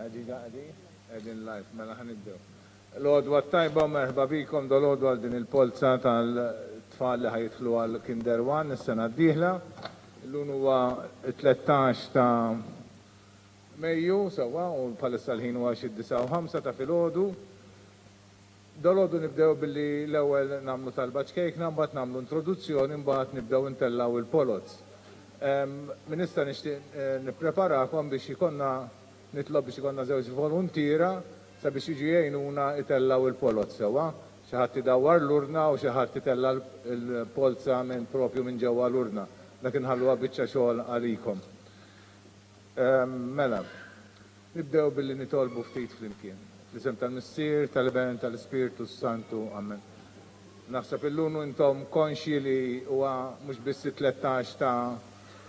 Għadi, għedin live, mela ħanibdew. L-għodwa tajba, merħba bikom dol-għodwa għal din il-Polza tal-tfal li ħajtlu għall-Kinder 1 is-sena d-dieħla. L-lum huwa 13 ta' Mejju, sewa, u palissa l-ħin huwa xi 9:05 ta' filgħodu. Dol-għodu nibdew billi l-ewwel nagħmlu tal-batch cake, mbagħad nagħmlu introduzzjoni, mbagħad nibdew intellaw il-polots. Minista nixtieq nippreparakom biex nitlob biex ikonna żewġ volontira sabiex jiġu jgħinuna itellaw il-polot sewa. Xi ħadd idawwar l-urna u xi ħadd itella l-polza propju minn ġewwa l-urna. Dak inħalluha biċċa xogħol għalikom. Mela, nibdew billi nitolbu ftit flimkien. Fl-isem tal-Missier, tal-Ibn, tal-Ispiritu Santu, Amen. Naħseb illum intom konxi li huwa mhux biss 13 ta'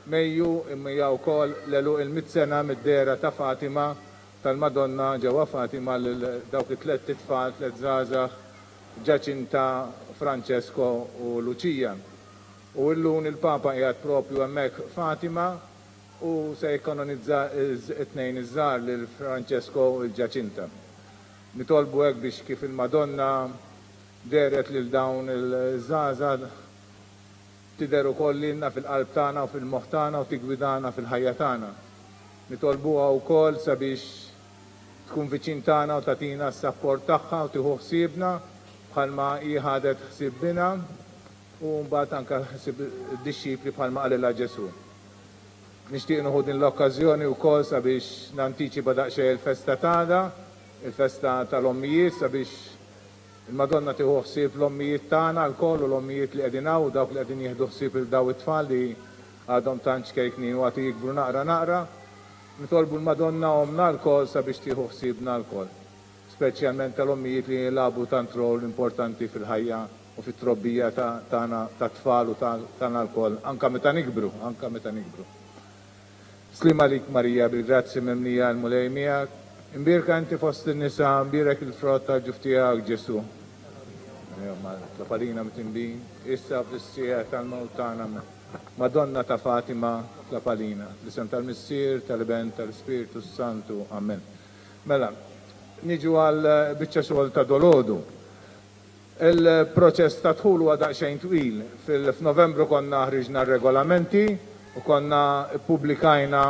Mejju imma hija wkoll l-eluq il-100 sena mid-dera ta' Fatima tal-Madonna ġewwa Fatima lil dawk it-tliet tfal, tliet żgħażagħ, Ġaċinta, Francesco u Lucia. U llum il-Papa qiegħed propju hemmhekk Fatima u se jikkanonizza it-tnejn iż-żgħar lil Francesco u l-Ġaċinta. Nitolbu hekk biex kif il-Madonna deret lil dawn il-żgħażagħ tidher ukoll lilna fil-qalb tagħna u fil-moħħ tagħna u tigwidana fil-ħajja tagħna. Nitolbuha wkoll sabiex tkun viċin tagħna u tagħtina s-sapport tagħha u tieħu ħsiebna bħalma hi ħadet ħsieb bina u mbagħad anke ħsieb id-dixxipli bħalma qalilha Ġesu. Nixtieq nieħu din l-okkażjoni wkoll sabiex nantiċipa daqsxejn il-festa tagħna, il-festa tal-ommijiet sabiex il-Madonna tieħu ħsieb l-ommijiet tagħna lkoll u l-ommijiet li qegħdin hawn u dawk li qegħdin jieħdu ħsieb il daw it-tfal li għadhom tant xkejknin u għati jikbru naqra. Nitolbu l-Madonna omna lkoll sabiex tieħu ħsiebna lkoll. Speċjalment tal-ommijiet li jilagħbu tant rol importanti fil-ħajja u fit-trobbija tagħna tat-tfal u tagħna lkoll, anke meta nikbru. Slima lik Marija bil-grazzi mimlija l-mulej miegħek. Imbirka inti fost in-nisa, imbirek il-frott tal-ġuf tiegħek Ġesu. Tlapalina mitimbin, issa fl-istieħ tal-mewt tagħna. Madonna ta' Fatima, tlapalina. L-isem tal-Missier, tal-Ibn, tal-Ispiritu Santu, Amen. Mela, niġu għal biċċa xogħol ta' dolodu. Il-proċess ta' dħul huwa daqsxejn twil. F'Novembru konna ħriġna r-regolamenti u konna ppubblikajna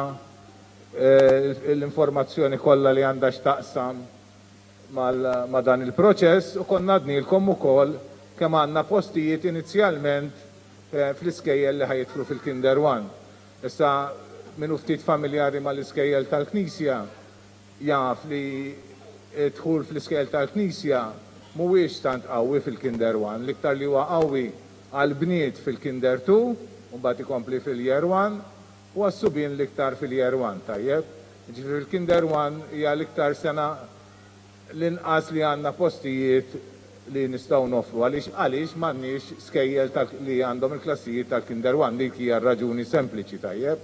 l-informazzjoni kollha li għandha x'taqsam ma' dan il-proċess u konna għadnilkom ukoll kemm għandna postijiet inizjalment fl-iskejjel li ħajidħlu fil-Kinder 1. Issa minnu ftit familjari mal-iskejjel tal-Knisja jaf li dħul fl-iskejjel tal-Knisja mhuwiex tant qawwi fil-Kinder 1, l-iktar li huwa qawwi għall-bniet fil-Kinder 2 u mbagħad ikompli fil-Year 1 u għas-Subien l-iktar fil-Year 1, tajjeb. Ġifieri fil-Kinder 1 hija l-iktar sena l-inqas li għandna postijiet li nistgħu nofru għaliex m'għandniex skejjel li għandhom il-klassijiet tal-Kinder 1 dik hija raġuni sempliċi tajjeb.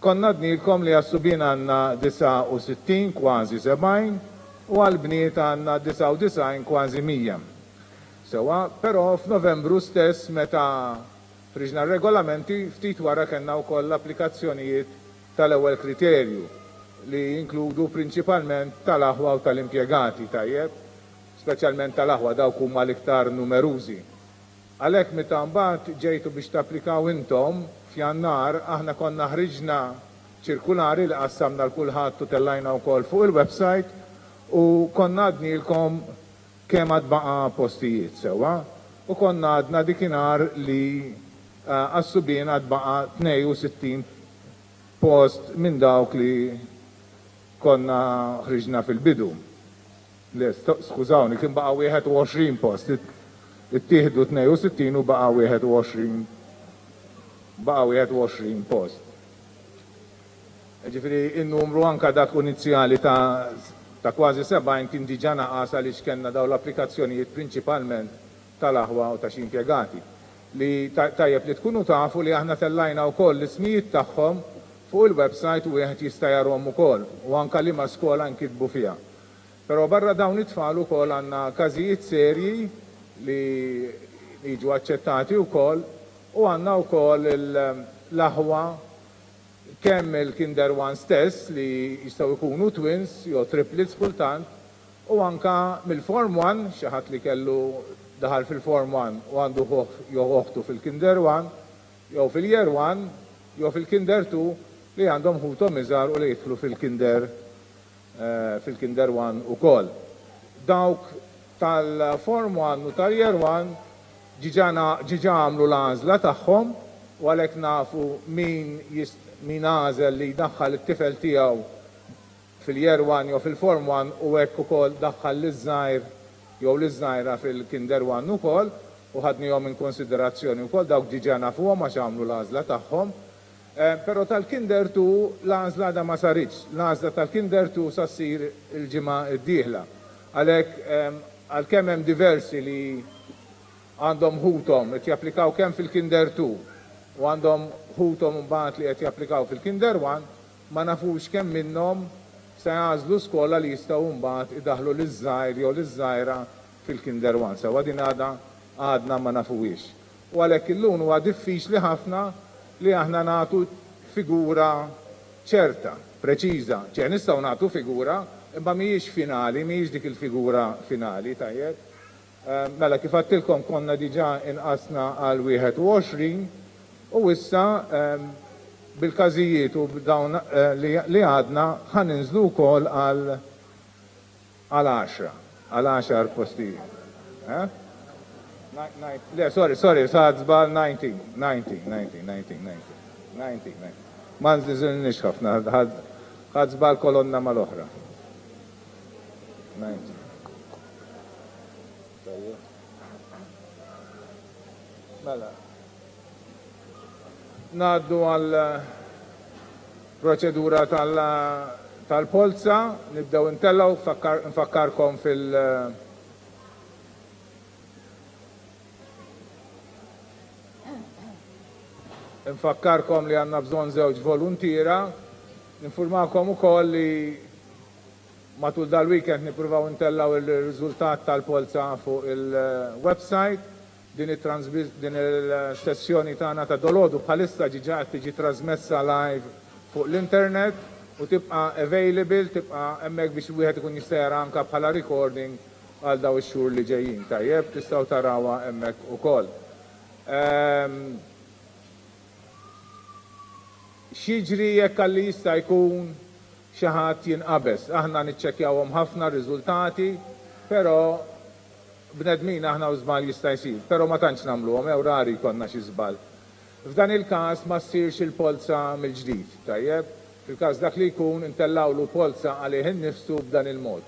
Konna dnilkom li għas-Subien għandna 69 kważi 70 u għall-bniet għandna 99 kważi 100. Sewa, però f'Novembru stess meta friġna regolamenti ftit wara kellna wkoll l-applikazzjonijiet tal-ewwel kriterju li jinkludu prinċipalment tal-aħwa u tal-impjegati tajjeb, speċjalment tal-aħwa dawk huma l-iktar numerużi. Għalhekk meta mbagħad ġejtu biex tapplikaw intom f'Jannar aħna konna ħriġna ċirkulari li qassamna l kulħadd u tellajna wkoll fuq il-website u konna għadnilkom kemm għad baqa' postijiet sewwa u konna għadna dikinhar li għas-Subien għad baqa' 62 post minn dawk li konna ħriġna fil-bidu. Skużawni, kien baqa' 21 post. Ittieħdu 62 u baqa' 21 post. Ġifieri n-numru anke dak inizjali ta' kważi 70 kien diġà naqas għaliex kellna dawn l-applikazzjonijiet prinċipalment tal-aħwa u ta' xi impjegati. Li tajjeb li tkunu tafu li aħna tellajna wkoll l-ismijiet tagħhom fuq il-website u wieħed jista' jarahom ukoll u anke liema skola nkitbu fiha. Però barra dawn it-tfal ukoll għandna każijiet serji li jiġu aċċettati wkoll u għandna wkoll l-aħwa kemm il-Kinder One stess li jistgħu jkunu twins jew triplets kultant, u anka mill-Form 1 xi ħadd li kellu daħal fil-Form 1 u għandu jew oħtu fil-Kinder 1 jew fil-Year 1 jew fil-Kinder 2 li għandhom ħutom iżgħar u li jidħlu fil-Kinder 1 ukoll. Dawk tal-Form 1 u tal-Year 1 ġiġa għamlu l-għażla tagħhom u għalhekk nafu min għażel li jdaħħal it-tifel tiegħu fil-Year 1 jew fil-Form 1 u hekk ukoll daħħal l-iżgħir jew l-iżgħira fil-Kinder 1 ukoll u ħadnihom in konsiderazzjoni wkoll dawk ġiġa nafuhom għax għamlu l-għażla tagħhom. Però tal-Kinder 2 l-għażla da ma saritx. L-għażla tal-Kinder 2 sa ssir il-ġimgħa d-dieħla. Għalhekk għalkemm hemm diversi li għandhom ħutom qed japplikaw kemm fil-Kinder 2 u għandhom ħutom mbagħad li qed japplikaw fil-Kinder 1, ma nafux kemm minnhom se jagħżlu skola li jistgħu mbagħad idaħlu l-iżgħir jew l-iżgħira fil-Kinder 1. Sewwa din għadna ma nafuhiex. U għalhekk illum huwa diffiċli ħafna li aħna nagħtu figura ċerta, preċiża. Nistgħu nagħtu figura imma mhijiex finali, mhijiex dik il-figura finali tajjeb. Mela kif għattilkom konna diġà inqasna għal 21 u issa bil-każijiet u b'dawn li għadna ħaninżlu wkoll għal 10 postijiet. Sorry, saħdzbal 19. Ma nżilniex ħafna, ħadzbal kolonna mal-oħra. 19. Mela. Naddu għal proċedura tal-Polza, nibdew intellaw, nfakkarkom Infakkarkom li għanna bżon żewġ volontira, informakom ukoll li matul dal-weekend nippruvaw intellaw il-riżultat tal-Polza fuq il-website. Din il-sessjoni tagħna ta' dolodu bħalissa ġiġa tiġi trasmessa live fuq l-internet u tibqa' available, tibqa' hemmhekk biex wieħed ikun jista' jara anke bħala recording għal daw ix-xhur li ġejjin. Tajjeb, tistgħu tarawha hemmhekk ukoll. X'jiġri jekk għalli jista' jkun xi ħadd jinqabes. Aħna niċċekkjawhom ħafna riżultati, però bnedmin aħna u żball jista' jsir, però ma tantx nagħmluhom, jew rari jkollna xi żball. F'dan il-każ ma ssirx il-Polza mill-ġdid, tajjeb? Fil-każ dak li jkun intellawlu Polza għalih innifsu b'dan il-mod.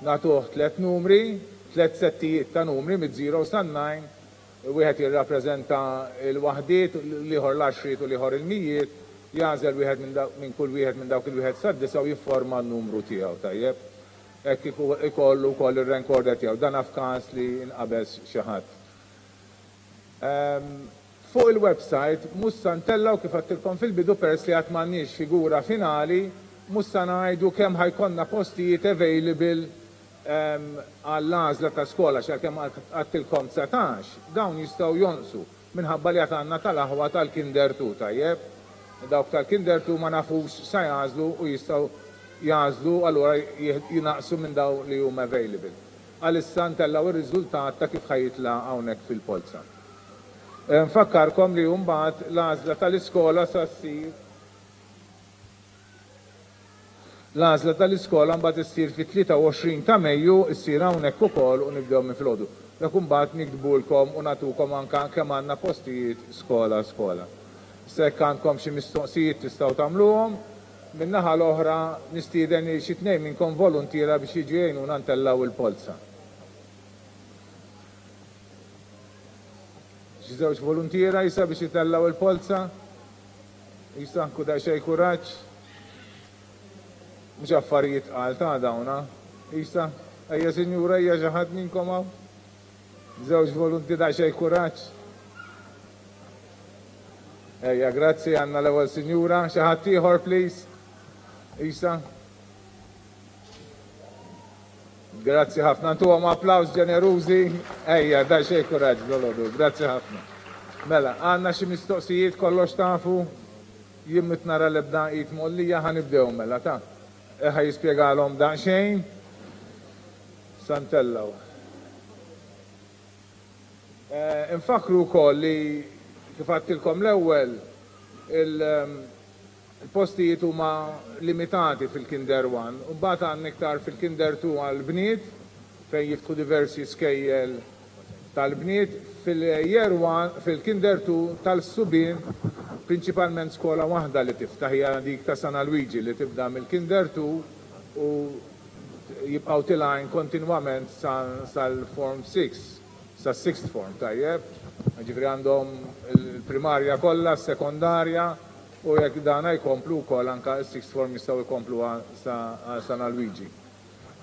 Nagħtuh 3 numri, 3 settijiet ta' numri mid-0 sa 9, wieħed jirrappreżenta l-waħdiet, l-ieħor l-10 u l-ieħor il-mijiet, jażel wieħed minn kull wieħed minn dawk il-wieħed sa' u jifforma n-numru tiegħu, tajjeb? Hekk ikollu wkoll ir-renkorder tiegħu, dan f'każ li inqabes xi ħadd. Fuq il-website mhux se ntellaw kif għattilkom fil-bidu peress li qatt m'għandniex figura finali, mhux se ngħidu kemm ħajkonna postijiet available għall-għażla ta' skola x'għalkemm għattilkom 19, dawn jistgħu jonqsu minħabba li għandna tal-aħwa tal-Kinder 2 tajjeb. Dawk tal-Kinder 2 ma nafux se jagħżlu u jistgħu jażlu allura jinaqsu minn daw li huma available. Għalissa ntellaw ir-riżultat ta' kif ħajitla hawnhekk fil-Polza. Nfakkarkom li mbagħad l-għażla tal-iskola sa ssir l-għażla tal-iskola mbagħad issir fit-23 ta' Mejju issir hawnhekk ukoll u nibdew minn filgħodu. Dak imbagħad nikdbulkom u nagħtukom anke kemm għandna postijiet skola. Sekk għandkom xi mistoqsijiet tistgħu tagħmluhom. Min-naħa l-oħra nistieden xi tnejn minnkom volontira biex jiġu jgħinuna ntellaw il-Polza. Xi żewġ volontira jisa biex jitellaw il-Polza? Jisa kuda xejn kuraġġ? Mhux affarijiet qal ta' dawna. Jisa, ejja sinjura ejja xi ħadd minnkom hawn? Żewġ volontira xejn kuraġġ? Ejja, grazzi għandna l-ewwel sinjura, xi ħadd ieħor please. Isa. Grazzi ħafna, ntuhom applaus ġenerużi. Ejja, da xejn kuraġġ dolodu, grazzi ħafna. Mela, għandna xi mistoqsijiet kollox tafu? jimmit nara li bda jitmollija ħanibdew mela ta' ħaj jispjegalhom daqsxejn santellaw. Infakru wkoll li kif għattilkom l-ewwel il-postijiet huma limitati fil-Kinder 1 u mbagħad għandna iktar fil-Kinder 2 għall-bniet fejn jiftħu diversi skejjel tal-bniet fil-Year 1 fil-Kinder 2 tal-Subien prinċipalment skola waħda li tiftaħ hija dik ta' San Luigi li tibda mill-Kinder 2 u jibqgħu tilgħin kontinwament sal-Form 6 sas-Sixth Form tajjeb. Ġifri għandhom il-primarja kollha, s-sekondarja u jekk dana jkomplu wkoll anke s-Sixth Form jistgħu jkomplu sa San Luigi.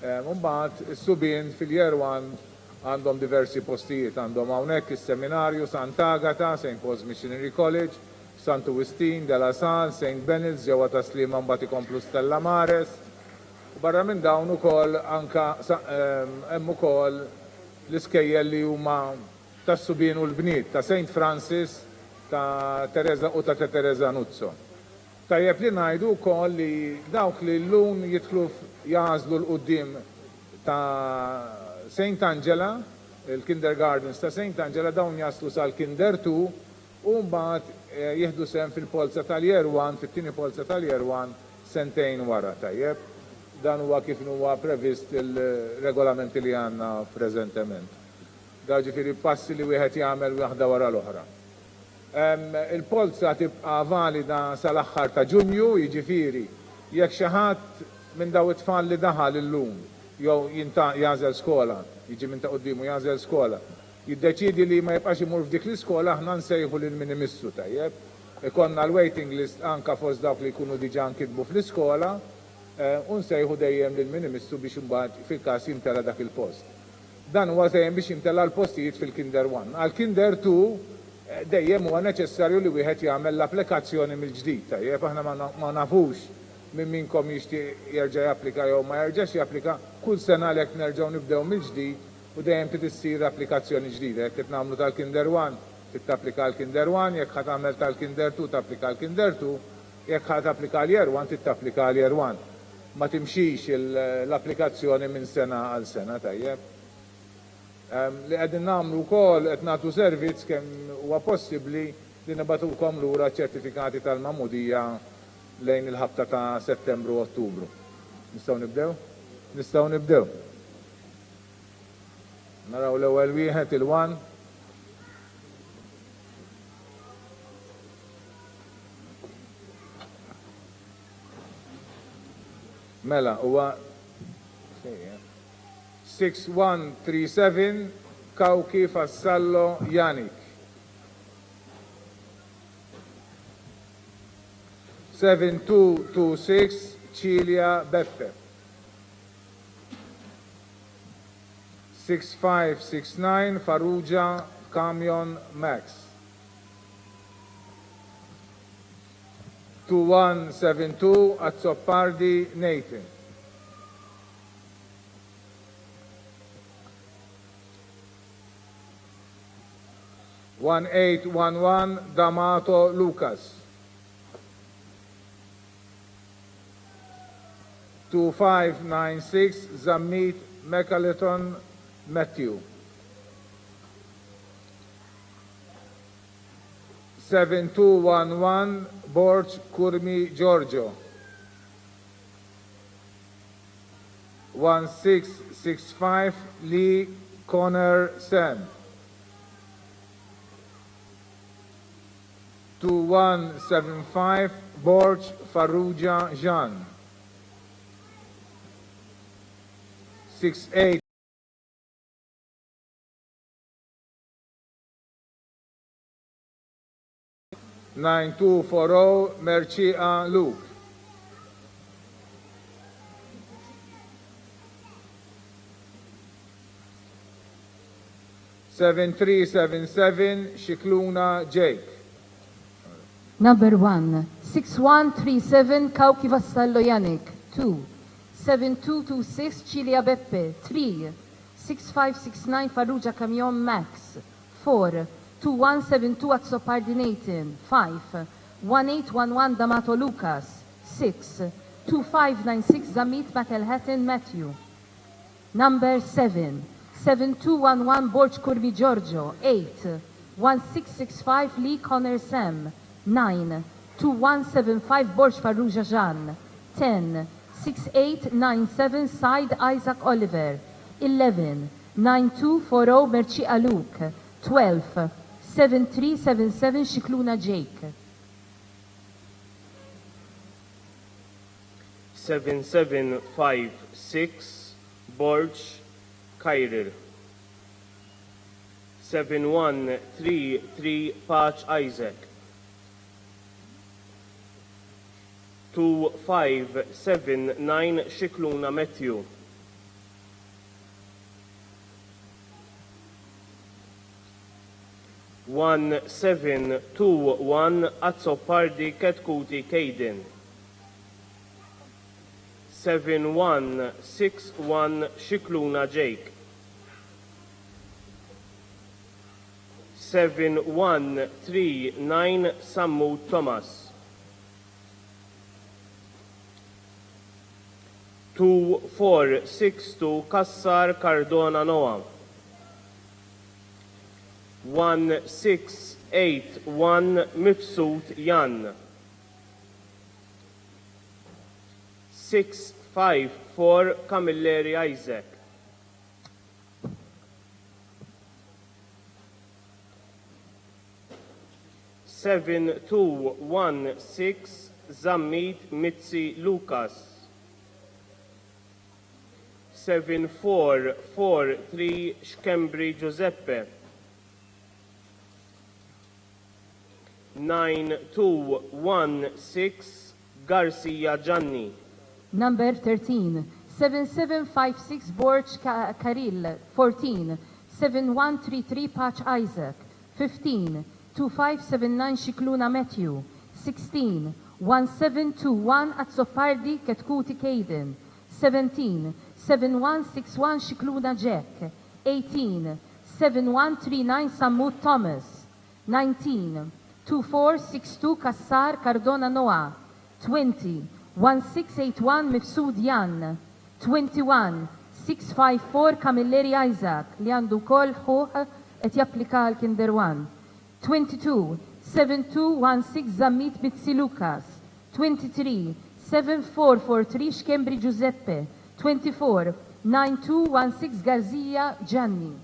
Mbagħad is-Subien fil-Year 1 għandhom diversi postijiet, għandhom hawnhekk is-Seminarju, Sant'Agata, St. Paul's Missionary College, St. Augustine, De La Salle, St. Benil's, ġewwa Taslima mbagħad ikomplu Stella Maris. U barra minn dawn ukoll anke hemm ukoll l-iskejjel li huma tas-Subien u l-bniet ta' St. Francis, ta' Teresa u ta' Teresa Nuzzo. Tajjeb li ngħidu wkoll li dawk li llum jidħlu jażlu l-qudiem ta' St. Angela, il-Kindergardens ta' St. Angela dawn jaslu sal-Kinder 2 u mbagħad jieħdu sehem fil-Polza tal-Year 1, fit-tieni Polza tal-Year 1 sentejn wara tajjeb. Dan huwa kif huwa previst il-regolamenti li għandna preżentement. Da ġifieri passi li wieħed jagħmel waħda wara l-oħra. Il-Polza tibqa' valida sal-aħħar ta' Ġunju, jiġifieri jekk xi ħadd minn daw it-tfal li daħal illum jew jażel skola, jiġi minn ta' qudiemu jażel skola, jiddeċiedi li ma jibqax imur f'dik l-iskola aħna nsejħu lil min imissu tajjeb. Ikonna l-waiting list anke fost dawk li jkunu diġà nkitbu fl-iskola u nsejħu dejjem lil min imissu biex imbagħad fil-każ jimtela dak il-post. Dan huwa dejjem biex jimtela l-postijiet fil-Kinder 1. Għal-Kinder 2 dejjem huwa neċessarju li wieħed jagħmel l-applikazzjoni mill-ġdid tajjeb aħna ma nafux minn minkom jixtieq jerġa' japplika jew ma jerġax japplika, kull sena għalhekk nerġgħu nibdew mill-ġdid u dejjem trid issir applikazzjoni ġdida. Jekk qed nagħmlu tal-Kinder 1 trid tapplika l-Kinder 1, jekk ħadd tagħmel tal-Kinder 2 tapplika l-Kinder 2, jekk ħadd tapplika l-Year 1 trid tapplika l-Year 1. Ma timxix l-applikazzjoni minn sena għal sena tajjeb. Li qegħdin nagħmlu wkoll qed nagħtu servizz kemm huwa possibbli li nibagħtukom lura ċertifikati tal-magħmudija lejn il-ħabta ta' Settembru u Ottubru. Nistgħu nibdew? Nistgħu nibdew. Naraw l-ewwel wieħed il-1. Mela, huwa 6137 Kawki Fassallo Janik. 7226 Cilia Beppe. 6569 Farrugia Camion Max. 2172 Azzopardi Nathan. 1811 D'Amato Lucas. 2596 Zammit Mecaleton Matthew. 7211 Borch Kurmi Giorgio. 1665 Lee Connor Sam. 2175 Borch Farrugia Jean. 68 9240 Mercia Luke. 7377 Shikluna Jake. Number 1, 6137 Kauki Vassallo Yannick. 2, 7226 Cilia Beppe. 3, 6569 Farrugia Camion Max. 4, 2172 Azzopardi Nathan. 5, 1811 D'Amato Lucas. 6. 2596 Zamit McElhatton Matthew. Number 7. 7211 Borj Kurbi Giorgio. 8. 1665 Lee Connor Sam. 9. 2175 Borj Farrugia Jean. 10. 6897 Said Isaac Oliver. 11. 9240 Merci Aluk. 12. 7377 Shikluna Jake. 7756 Borj Kairil. 7133 Patch Isaac. 2579 Shikluna Matthew. 1721 Azzopardi Ketkuti Kaden. 7161 Shikluna Jake. 7139 Sammu Thomas. 2462 Kassar Cardona Noah. 1681 Mifsut Jan. 654 Camilleri Isaac. 7216 Zammit Mitzi Lucas. 7443 Schembri Giuseppe. 9216 Garcia Gianni. Number 13. 7756 Borj Karil. 14. 7133 Patch Isaac. 15. 2579 Shikluna Matthew. 16. 1721 Azzopardi Ketkuti Kaden. 17. 7161 Shikluna Jack. 18. 7139 Samut Thomas. 19. 2462 Kassar Cardona Noah. 20. 1681 Mifsud Jan. 21. 654 Camilleri Isaac li għandu kol ħuħ et japplika għall-Kinder 1. 22. 7216 Zammit Mitzi Lucas. 23. 7443 Schembri Giuseppe. 24. 9216 Garcia Gianni.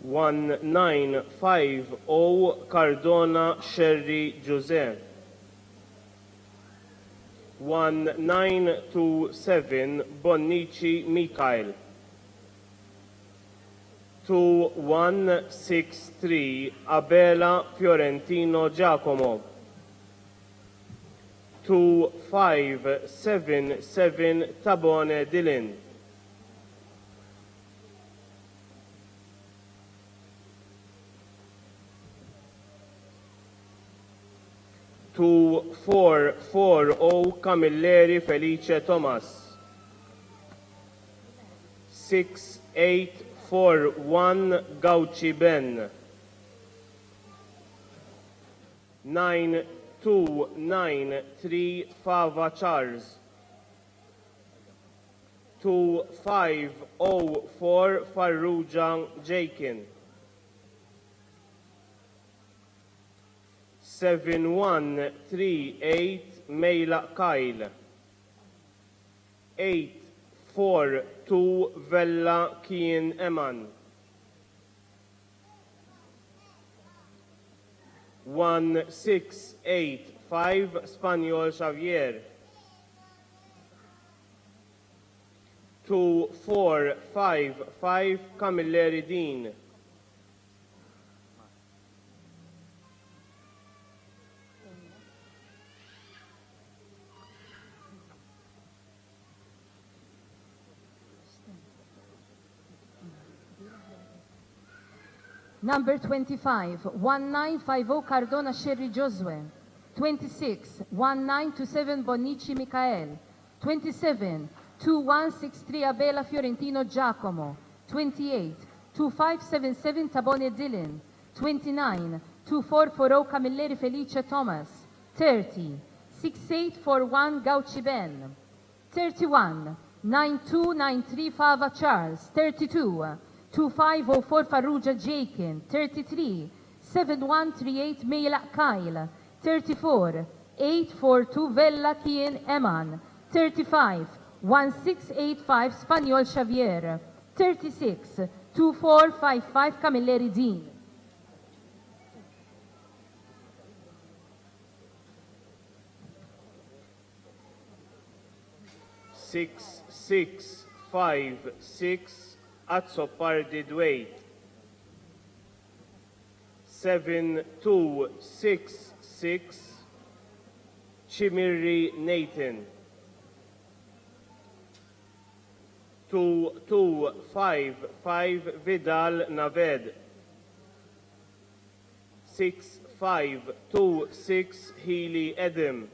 1950 Cardona Sherry Jose. 1927 Bonnici Mikhail. 2163 Abela Fiorentino Giacomo. 2577 Tabone Dylan. 2440 Camilleri Felice Thomas. 6841 Gauci Ben. 9293 Fava Charles. 2504 Farrugia Jakin. 7138 Mejla Kyle. 842 Vella Kien Eman. 1685 Spaniol Xavier. 2455 Camilleri Dean. 25, 1950 Cardona Sherry Josue. 26, 1927 Bonnici Michael. 27, 2163 Abela Fiorentino Giacomo. 28, 2577 ta' Bonnie Dillon, 29 2440 Camilleri Felice Thomas, 30 6841 Gauci Ben, 31 9293 Fava Charles, 32 2504 Farrugia Jakin, 33 7138 Mejla Kyle, 34 842 Vella Kien Eman, 35 1685 Spaniol Xavier, 36 2455 Camilleri Dean. Six, 6, 5, 6, Azzopardi Dwight. 7, 2, 6, 6, Chimirri Nathan. 2, 2, 5, 5, Vidal Naved. 6, 5, 2, 6, Healy Edem.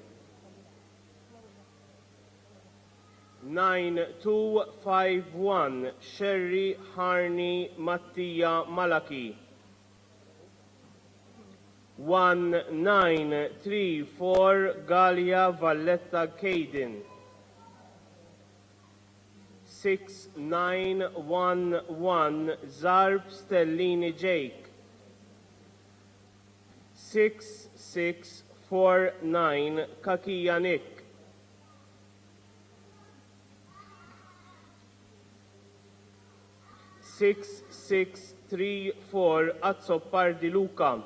9251 Sherry Harney Mattia Malaki. 1934 Galia Valletta Caden. 6911 Zarb Stellini Jake. 6649 Kakia Nick. 6634 Azzopardi Luca.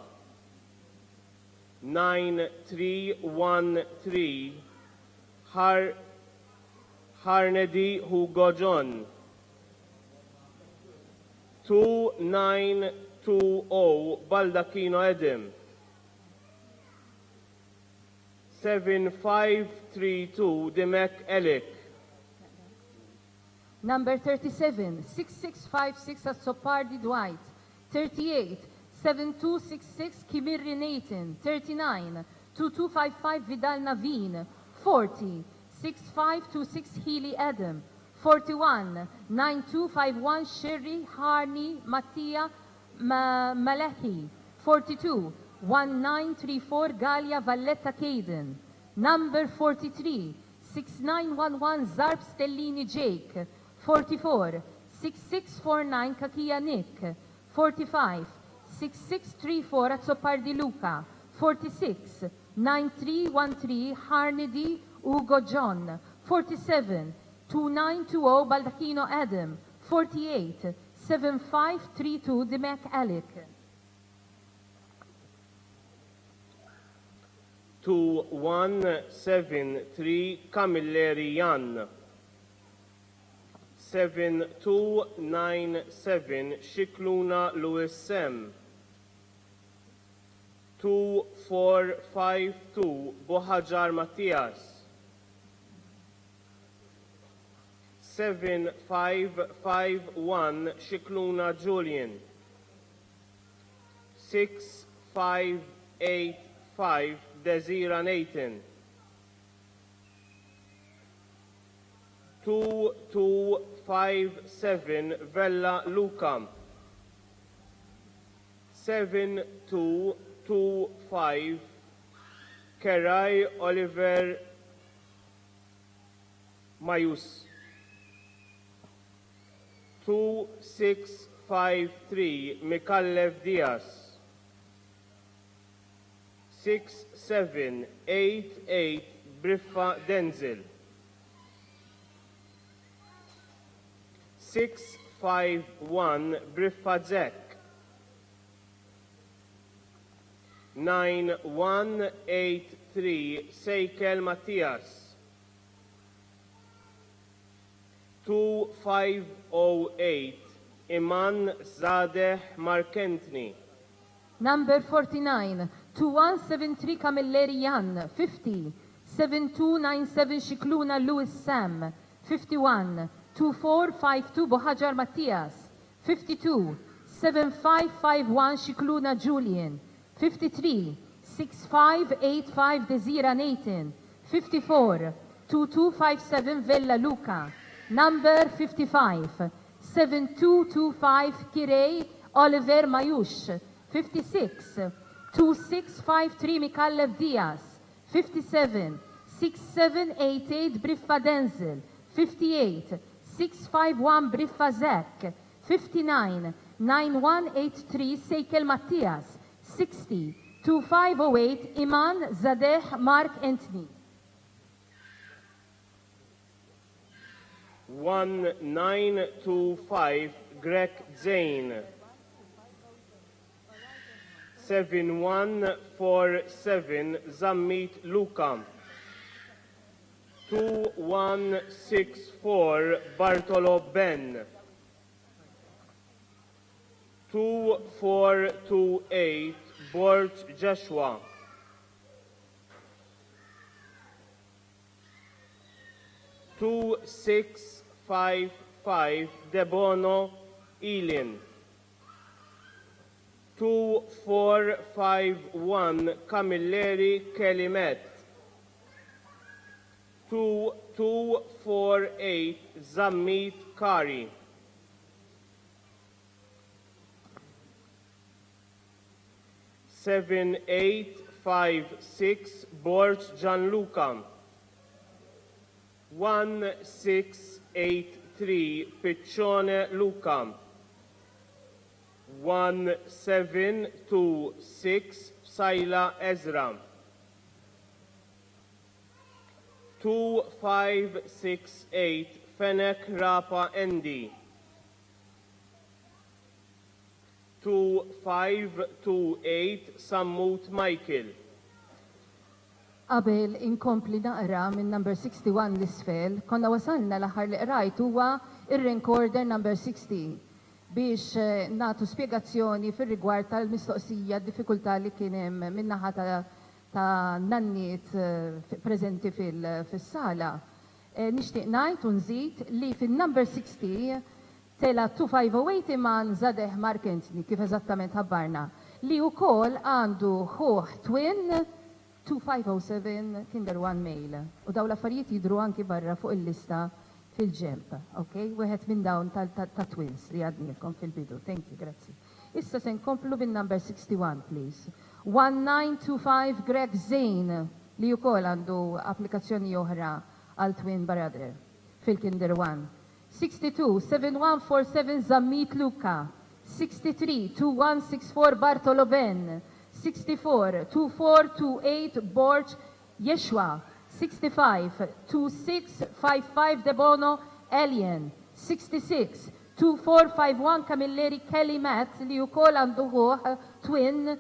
9313 Harnedy Hugo John. 2920 Baldacchino Edem. 7532 Demek Elik. Number 37, 6656 Azzopardi Dwight, 38, 7266 Kimirri Nathan, 39, 2255 Vidal Naveen, 40, 6526 Healy Adam, 41, 9251 Sherry Harney Mattia Malahi, 42, 1934 Galia Valletta Caden, number 43, 6911 Zarb Stellini Jake, 44, 6649 Kakia Nick, 45, 6634 Azzopardi Luca, 46, 9313 Harnedy Ugo John, 47, 2920 Baldacchino Adam, 48, 7532 Demek Alec. 2173 Camilleri Jan. 7297 Shikluna Louis Sem. 2452 Bohajar Mattias. 7551 Shikluna Julian. 6585 Desira Nathan. 2257 Vella Luca. 7225 Kerai Oliver Mayus. 2653 Mikallev Diaz. 6788 Briffa Denzel. 651 Briffa Zek. 9183 Seikel Matthias. 2508 Iman Zadeh Markentni. Number 49, 2173 Camilleri Jan, 50, 7297 Shikluna Louis Sam, 51, 2452 Bohajar Matthias, 52, 7551 Shikluna Julian, 53, 6585 Desira Nathan, 54, 2257 Vella Luca, number 55, 7225 Kirej Oliver Majush. 56 2653 Mikallev Diaz. 57 6788 Briffa Denzel. 58 651 Briffa Zek. 59 9183 Seikel Mattias. 60 2508 Iman Zadeh Mark Anthony. 1925 Greg Zane. 7147 Zammit Luka. 2164 Bartolo Ben. 2428 Borch Joshua. 2655 Debono Elin. 2451 Camilleri Kelimet. 2248 Zammit Kari. 7856 Borch Gianluca. 1683 Piccione Luca. 1726 Saila Ezra. 2568 Fenek Rapa Endi. 2528 Sammut Michael. Qabel inkompli naqra minn number 61 l-isfel, konna wasalna l-aħħar li qrajt huwa ir-recorder number 60 biex natu spiegazzjoni fir-rigward tal-mistoqsija d-diffikultà li kien hemm min-naħa ta' nanniet preżenti fis-sala. Nixtieq ngħid u nżid li fin-number 60 tela 2508 Iman Zadeh Mark Anthony kif eżattament ħabbarna li wkoll għandu ħuħ twin 2507 Kinder 1 Mail. U daw l-affarijiet jidru anki barra fuq il-lista fil-ġemp, ok? Wieħed minn dawn ta' twins li għadnilkom fil-bidu. Thank you, grazzi. Issa se nkomplu bin-number 61, please. 1925 Greg Zane li wkoll għandu applikazzjoni oħra għal Twin Brother fil-Kinder 1. 62 7147 Zammit Luka. 63 2164 Bartolo Ben. 64 2428 Borch Yeshua. 65 2655 Debono Alien. 66 2451 Camilleri Kelly Matt li wkoll għandu twin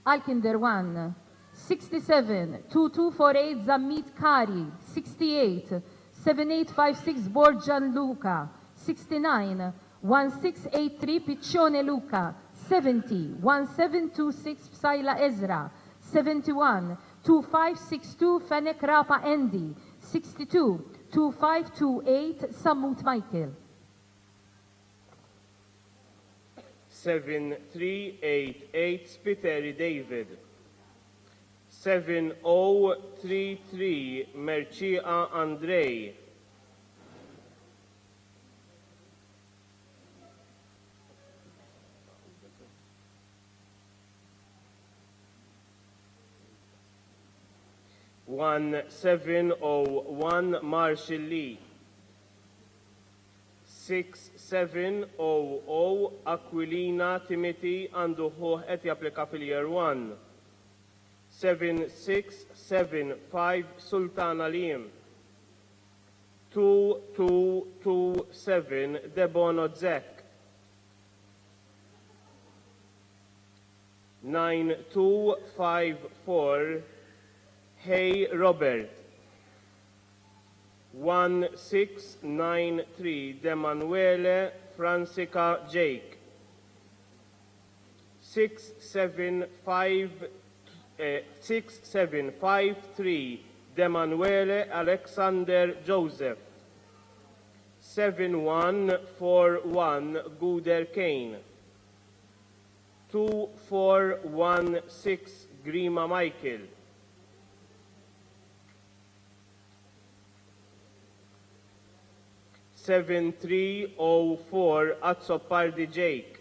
għall-Kinder 1. 67 2248 Zammit Kari. 68 7856 Borjan Luca. 69 1683 Piccione Luca. 70 1726 Psaila Ezra. 71 2562 Fenek Rapa Andy. 62 2528 Sammut Michael. 7388 Spiteri David. 7033 Mercia Andrei. 1701 Marshall Lee. 6700 Aquilina Timothy għandu ħuħ qed japplika fil-Year 1. 7675 Sultan Alim. 2227 Debono Zek. 9254 Hey Robert. 1693 Demanuele Francica Jake. 6753 Demanuele Alexander Joseph. 7141 Guder Kane. 2416 Grima Michael. 7304 Azzopardi Jake.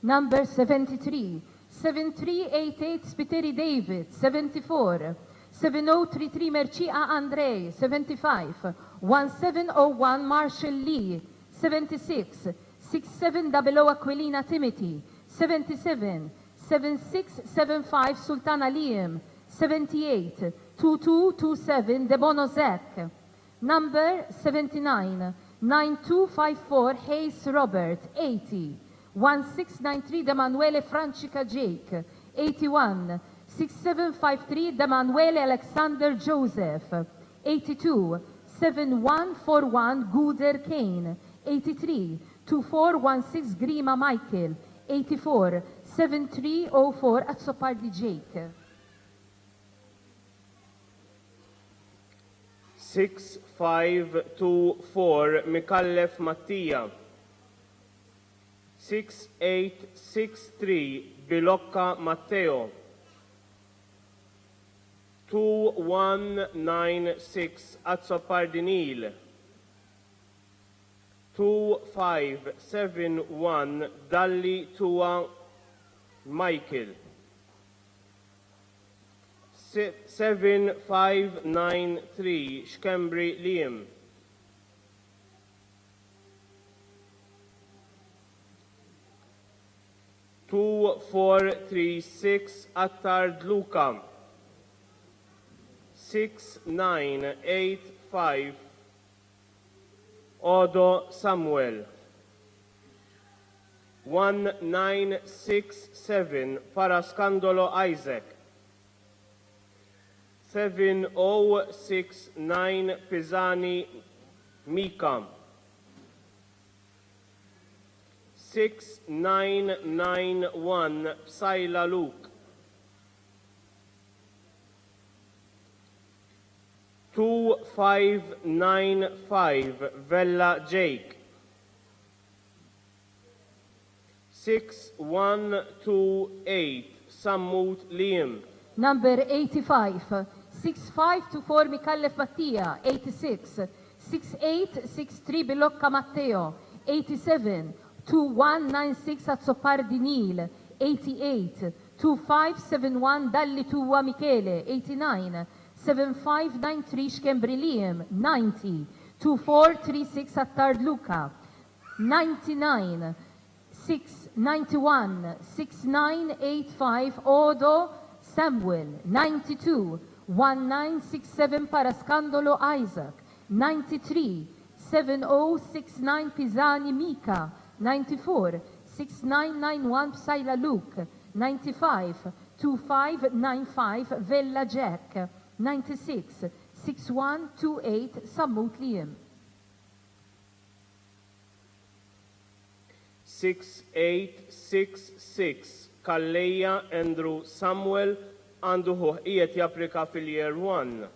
Number 73, 7388 Spiteri David, 74. 7033 Mercia Andrei, 75. 1701 Marshall Lee, 76. 6700 Aquilina Timothy, 77. 7675 Sultana Liam, 78. 2227 Debono Zek. Number 79, 9254 Hayes Robert, 80. 1693 D'Emanuele Francica Jake, 81. 6753 D'Emanuele Alexander Joseph, 82. 7141 Guder Kane, 83. 2416 Grima Michael, 84. 7304 Azzopardi Jake. 6524 Mikallef Mattia. 6863 Bilocca Matteo. 2196 Azzopardi Neil. 2571 Dalli Tua Michael. 7593 Shkembri Liam. 2436 Attard Luca. 6985 Odo Samuel. 1967 Parascandolo Isaac. 7069 Pisani Mika. 6991 Psaila Luke. 2595 Vella Jake. 6128 Sammut Liam. Number 85, 6524 Mikallef Mattia, 86. 6863 Bilocca Matteo, 87. 2196 Azzopardi Neil, 88. 2571 Dalli Tua Michele, 89. 7593 Shkembri Liam, 90. 2436 Attard Luca, 99. 691 6985 Odo Samuel, 92. 1967 Parascandolo Isaac, 93. 7069 Pisani Mika, 94. 6991 Psaila Luke, 95. 2595 Vella Jack, 96. 6128 Sammut Liam. 6866 Kalleja Andrew Samuel għandu qiegħed japplika fil-Year 1.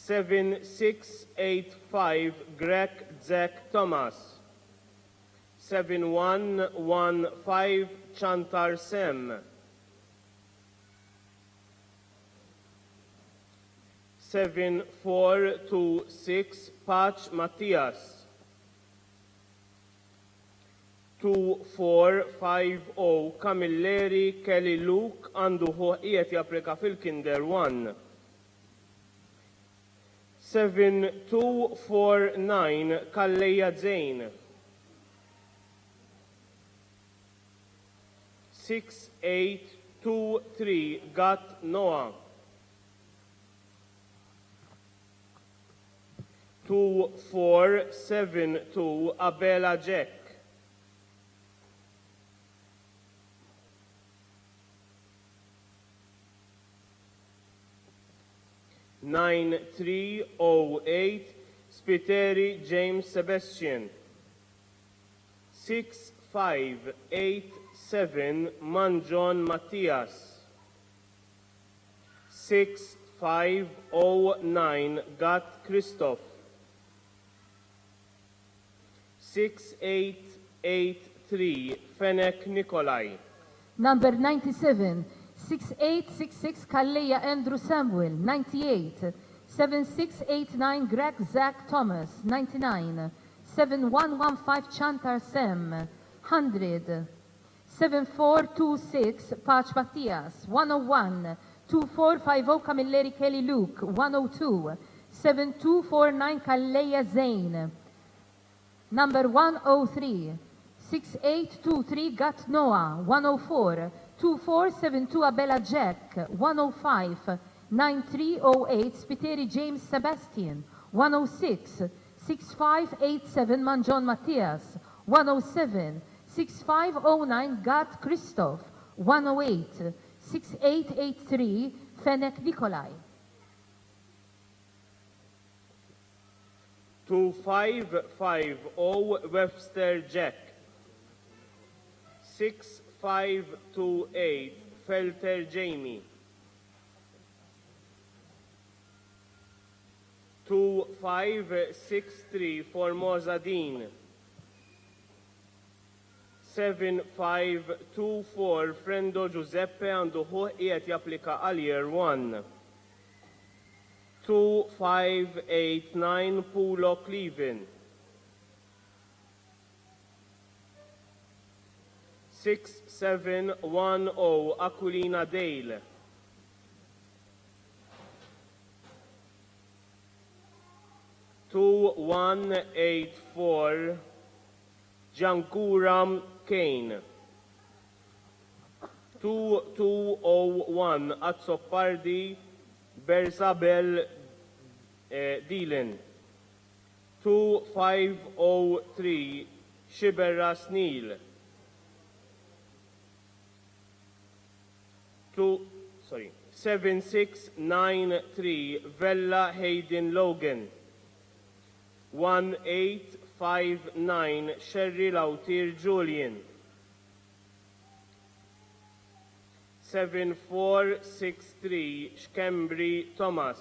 7685 Greg Zek Thomas. 7115 Chantar Sem. 7426 Patch Matthias. 2450 Camilleri Kelly Luke għandu qiegħed japplika fil-Kinder 1. 7249 Kalleja Zane. 6823 Gat Noah. 2472 Abela Jack. 9308 Spiteri James Sebastian. 6587 Manjon Matthias. 6509 Gat Christoph. 6883 Fenek Nikolai. Number 97, 6866 Kalleja Andrew Samuel, 98. 7689 Greg Zach Thomas, 99. 7115 Chantar Sem, 100. 7426 Paċ Mattias, 101. 2450 Camilleri Kelly Luke, 102. 7249 Kalleja Zain, number 103. 6823 Gat Noah, 104. 2472 Abella Jack, 105. 9308 Spiteri James Sebastian, 106. 6587 Manjon Matthias, 107. 6509 Gat Christoph, 108. 6883 Fenek Nikolai. 2550 Webster Jack. 6528 Felter Jamie. 2563 Formosa Dean. 7524 Frendo Giuseppe għandu ħuq qiegħed japplika għal Year 1. 2589 Pulo Cleven. 6710 Aquilina Dale. 2184 Jankuram Kane. 2201 Azzopardi Bersabel Dylan. 2503 Shiberra Sneel. 7693 Vella Hayden Logan. 1859 Sherry Lautir Julian. 7463 Shkembri Thomas.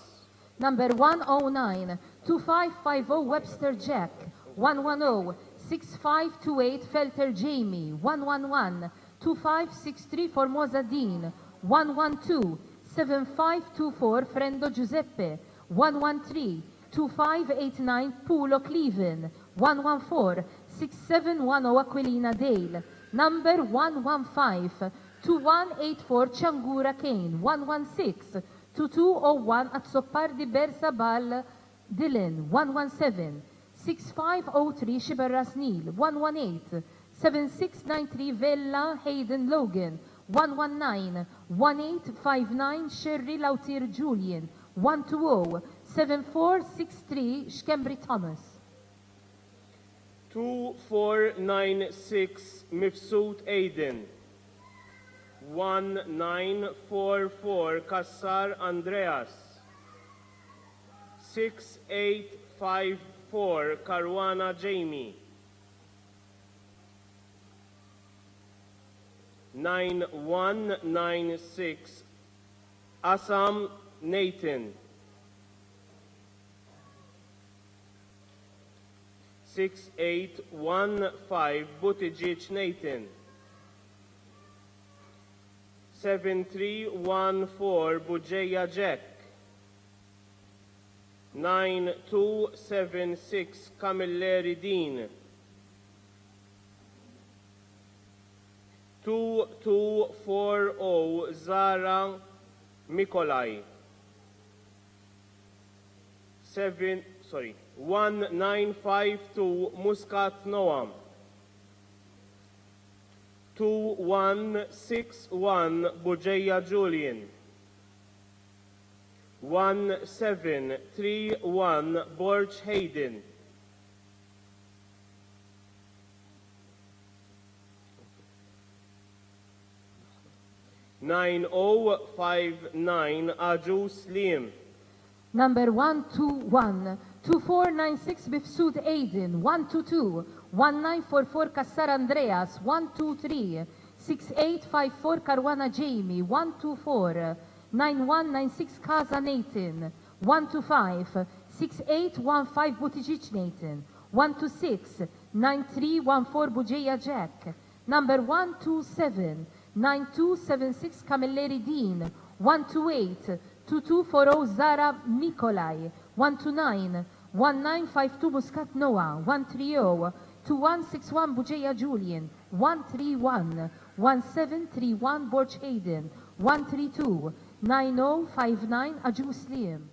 Number 109, 2550 Webster Jack, 110, 6528 Felter Jamie, 111, 2563 Formosa Dean, 112, 7524 Frendo Giuseppe, 113, 2589 Pulo Cleven, 114, 6710 Aquilina Dale, number 115, 2184 Changura Kane, 116, 2201 Azzopardi Bersabal Dylan, 117, 6503 Shiberras Neil, 118, 7693 Vella Hayden Logan, 119, 1859 Sherry Lautir Julian, 120, 7463 Shkembri Thomas. 2496 Mifsud Aiden. 1944 Kassar Andreas. 6854 Caruana Jamie. 9196 Assam Nathan. 6815 Buttigieg Nathan. 7314 Bujeya Jack. 9276 Camilleri Dean. 2240 Zara Mikolai. 1952 Muscat Noam. 2161 Bujeya Julian. 1731 Borch Hayden. 9059 Ajus Liam. Number 121, 2496 Bifsud Aiden, 122, 1944 Kassar Andreas, 123, 6854 Caruana Jamie, 124, 9196 Kaza Nathan, 125, 6815 Buttigieg Nathan, 126, 9314 Bujeya Jack, number 127, 9276 Camilleri Dean, 128, 2240 Zara Mikolaj, 129, 1952 Muscat Noah, 130, 2161 Buġeja Julian, 131, 1731 Borch Hayden, 132, 9059 Aġus Liam.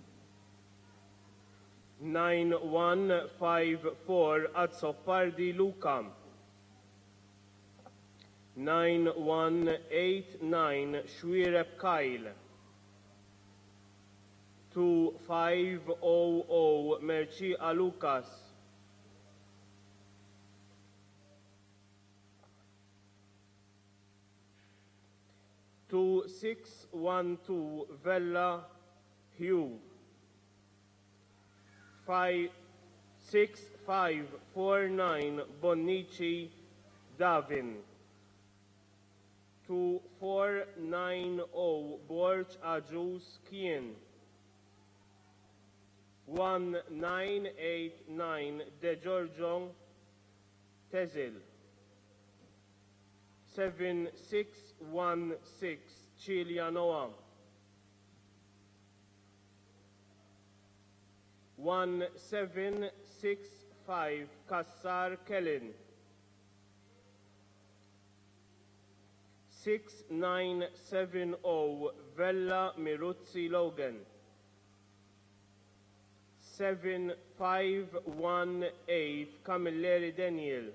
9154 Azzopardi Luka. 9189 Xwireb Kajl. 2500 Merċiqa Lukas. 2612 Vella Hugh. 6549 Bonnici Davin. 2490 Borch Aġus Kien. 1989 De Giorgio Tezil. 7616 Cilia Noah. 1765 Kassar Kellen. 6970 Vella Miruzzi Logan. 7518 Camilleri Daniel.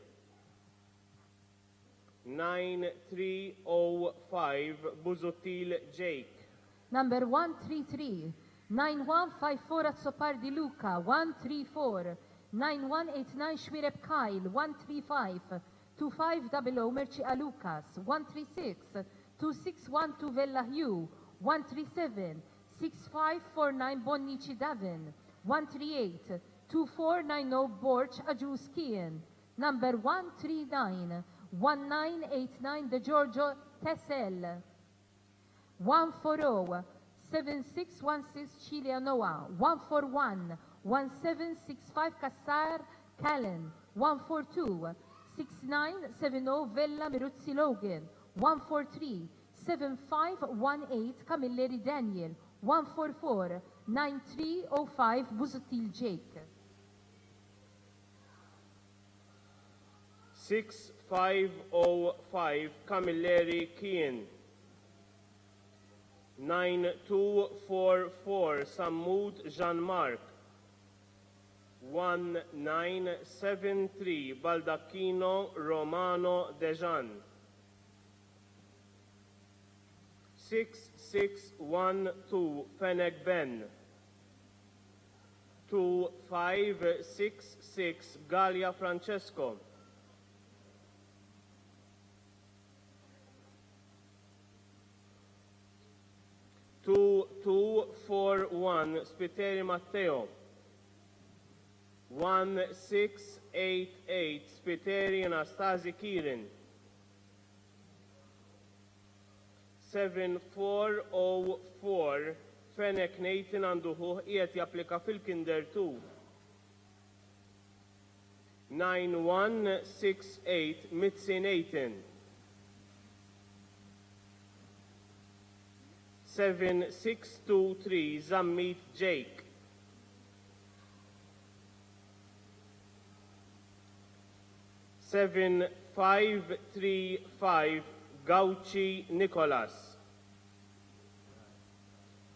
9305 Buzuttil Jake. Number 133, 9154 Azzopardi Luca, 134, 9189 Xwireb Kyle, 135, 2500 Merċiqa Lucas, 136, 2612 Vella Hugh, 137, 6549 Bonnici Davin, 138, 2490 Borch Aġus Kien. Number 139, 1989 De Giorgio Tessel. 140, 7616 Cilia Noah. 141, 1765 Kassar Callen. 142, 6970 Vella Miruzzi Logan. 143, 7518 Camilleri Daniel. 144, 9305 Buzuttil Jake. 6505 Camilleri Kien. 9244 Sammut Jean-Marc. 1973 Baldacchino Romano Dejan. 6612 Fenech Ben. 2566 Gallia Francesco. 2241 Spiteri Matteo. 1688 Spiteri Anastasi Kirin. 7404 Fenech Nathan għanduħu qiegħed japplika fil-Kinder 2. 9168 Mitzi Nathan. 7623 Zammit Jake. 7535 Gauci Nicholas.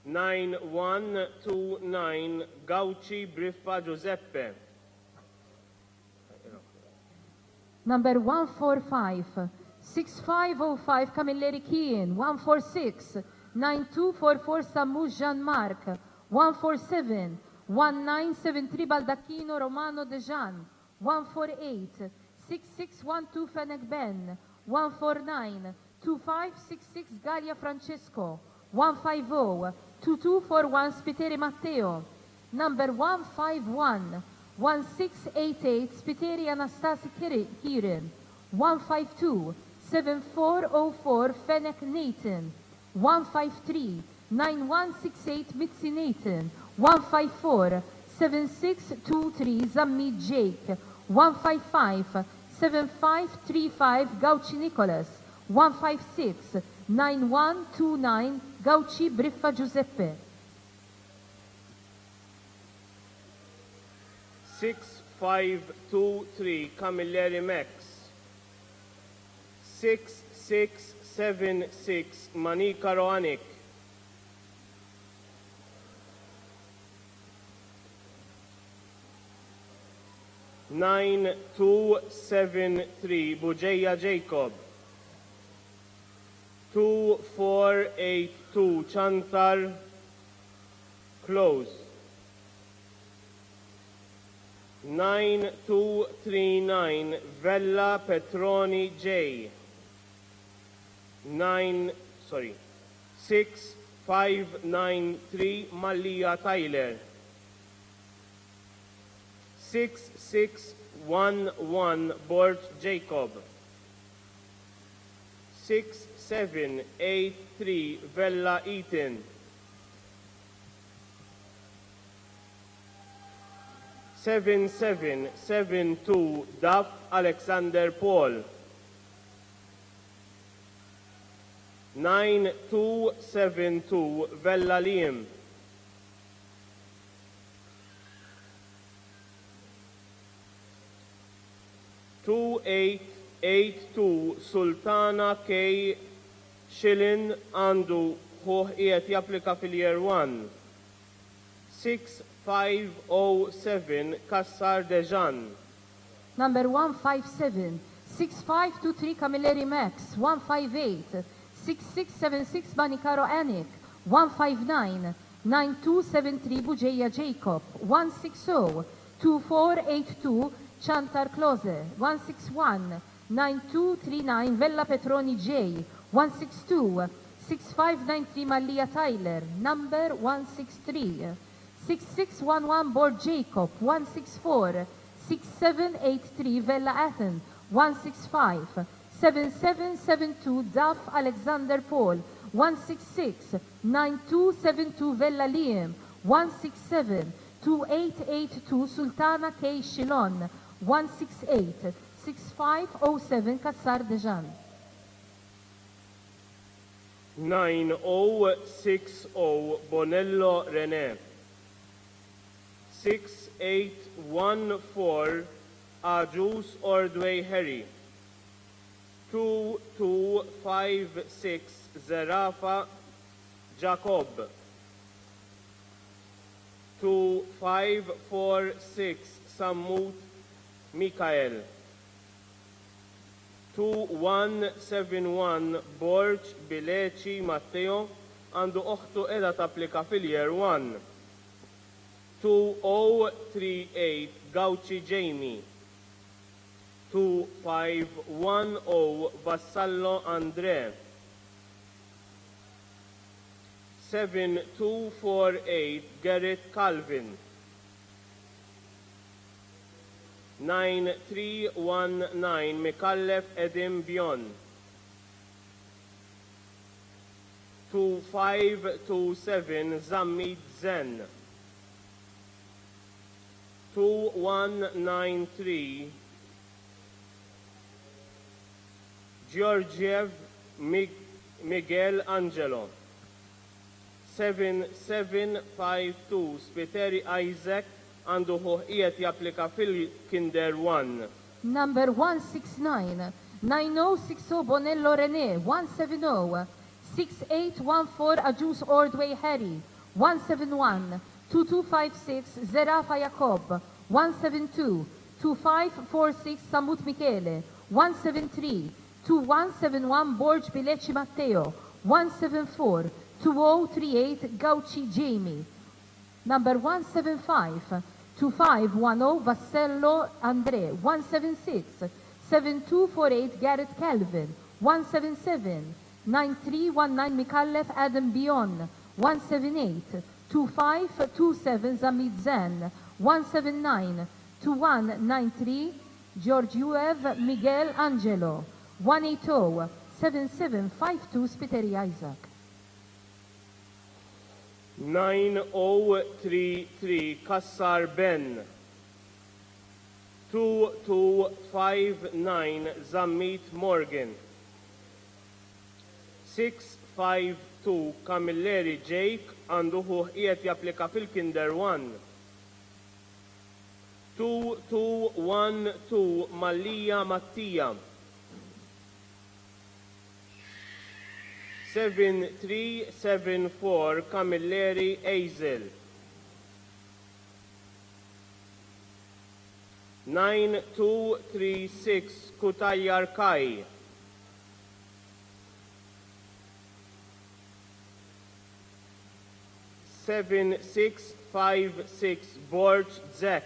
9129 Gauci Briffa Giuseppe. Number 145, 6505 Camilleri Kien. 146, 9244 Sammu Jean-Marc. 147, 1973 Baldacchino Romano Dejan. 148, 6612 Fenech Ben. 149, 2566 Gallia Francesco. 150, 2241 Spiteri Matteo. Number 151, 1688 Spiteri Anastasi Kirin. 152, 7404 Fenech Nathan. 153, 9168 Mitzi Nathan. 154, 7623 Zammi Jake. 155, 7535 Gauci Nicholas. 156, 9129 Gauci Briffa Giuseppe. 6523 Camilleri Max. 6676 Manika Roanik. 9273 Buġeja Jacob. 2482 Chantar Close. 9239 Vella Petroni J. 6593 Mallia Tyler. 6611 Bort Jacob. 6783 Vella Eaton. 7772 Duff Alexander Paul. 9272 Vella Liam. 2882 Sultana K. Shilin għandu ħuħ qiegħed japplika fil-Year 1. 6507 Kassar Dejan. Number 157, 6523 Camilleri Max, 158, 6676 Banikaro Anik, 159, 9273 Buġeja Jacob, 160, 2482 Chantar Close, 161, 9239 Vella Petroni J, 162, 6593 Mallia Tyler, number 163, 6611 Bord Jacob, 164, 6783 Vella Athen, 165, 7772 Duff Alexander Paul, 166, 9272 Vella Liam, 167, 2882 Sultana K. Shilon, 168, 6507 Kassar Dejan. 9060 Bonello René. 6814 Ajus Ordway Harry. 2256 Zerafa Jacob. 2546 Sammut Mikael. 2171 Borġ Bileċi Matteo għandu oħtu edha tapplika fil-Year 1. 2038 Gauci Jamie. 2510 Vassallo Andre. 7248 Gerrit Calvin. 9319 Mikallef Edim Bjon. 2527 Zammid Zen. 2193 Georgiev Miguel Angelo. 7752 Spiteri Isaac għandu ħuħijiet japplika fil-Kinder 1. Number 169, 9060 Bonello René, 170, 6814 Ajus Ordway Harry, 171, 2256 Zerafa Jacob, 172, 2546 Samut Michele, 173, 2171 Borġ Bileċi Matteo, 174, 2038 Gauci Jamie. Number 175, 2510 Vassello Andre, 176, 7248 Garrett Calvin, 177, 9319 Mikallef Adam Bion, 178, 2527 Zamid Zen, 179, 2193 Georgiev Miguel Angelo, 180, 7752 Spiteri Isaac. 9033 Kassar Ben. 2259 Zammit Morgan. 652 Camilleri Jake għandu ħuħijiet japplika fil-Kinder 1. 2212 Mallija Mattija. 7374 Camilleri Hazel. 9236 Kutajjar Kaj. 7656 Borg Zek.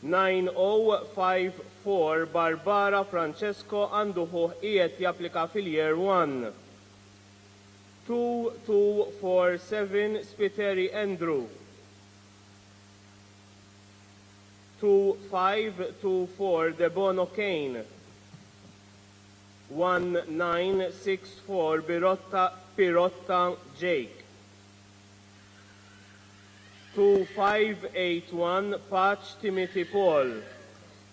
9054 Barbara Francesco għanduħu qiegħed japplika fil-Year 1. 2247 Spiteri Andrew. 2524 Debono Kane. 1964 Pirotta Jake. 2581 Patch Timothy Paul.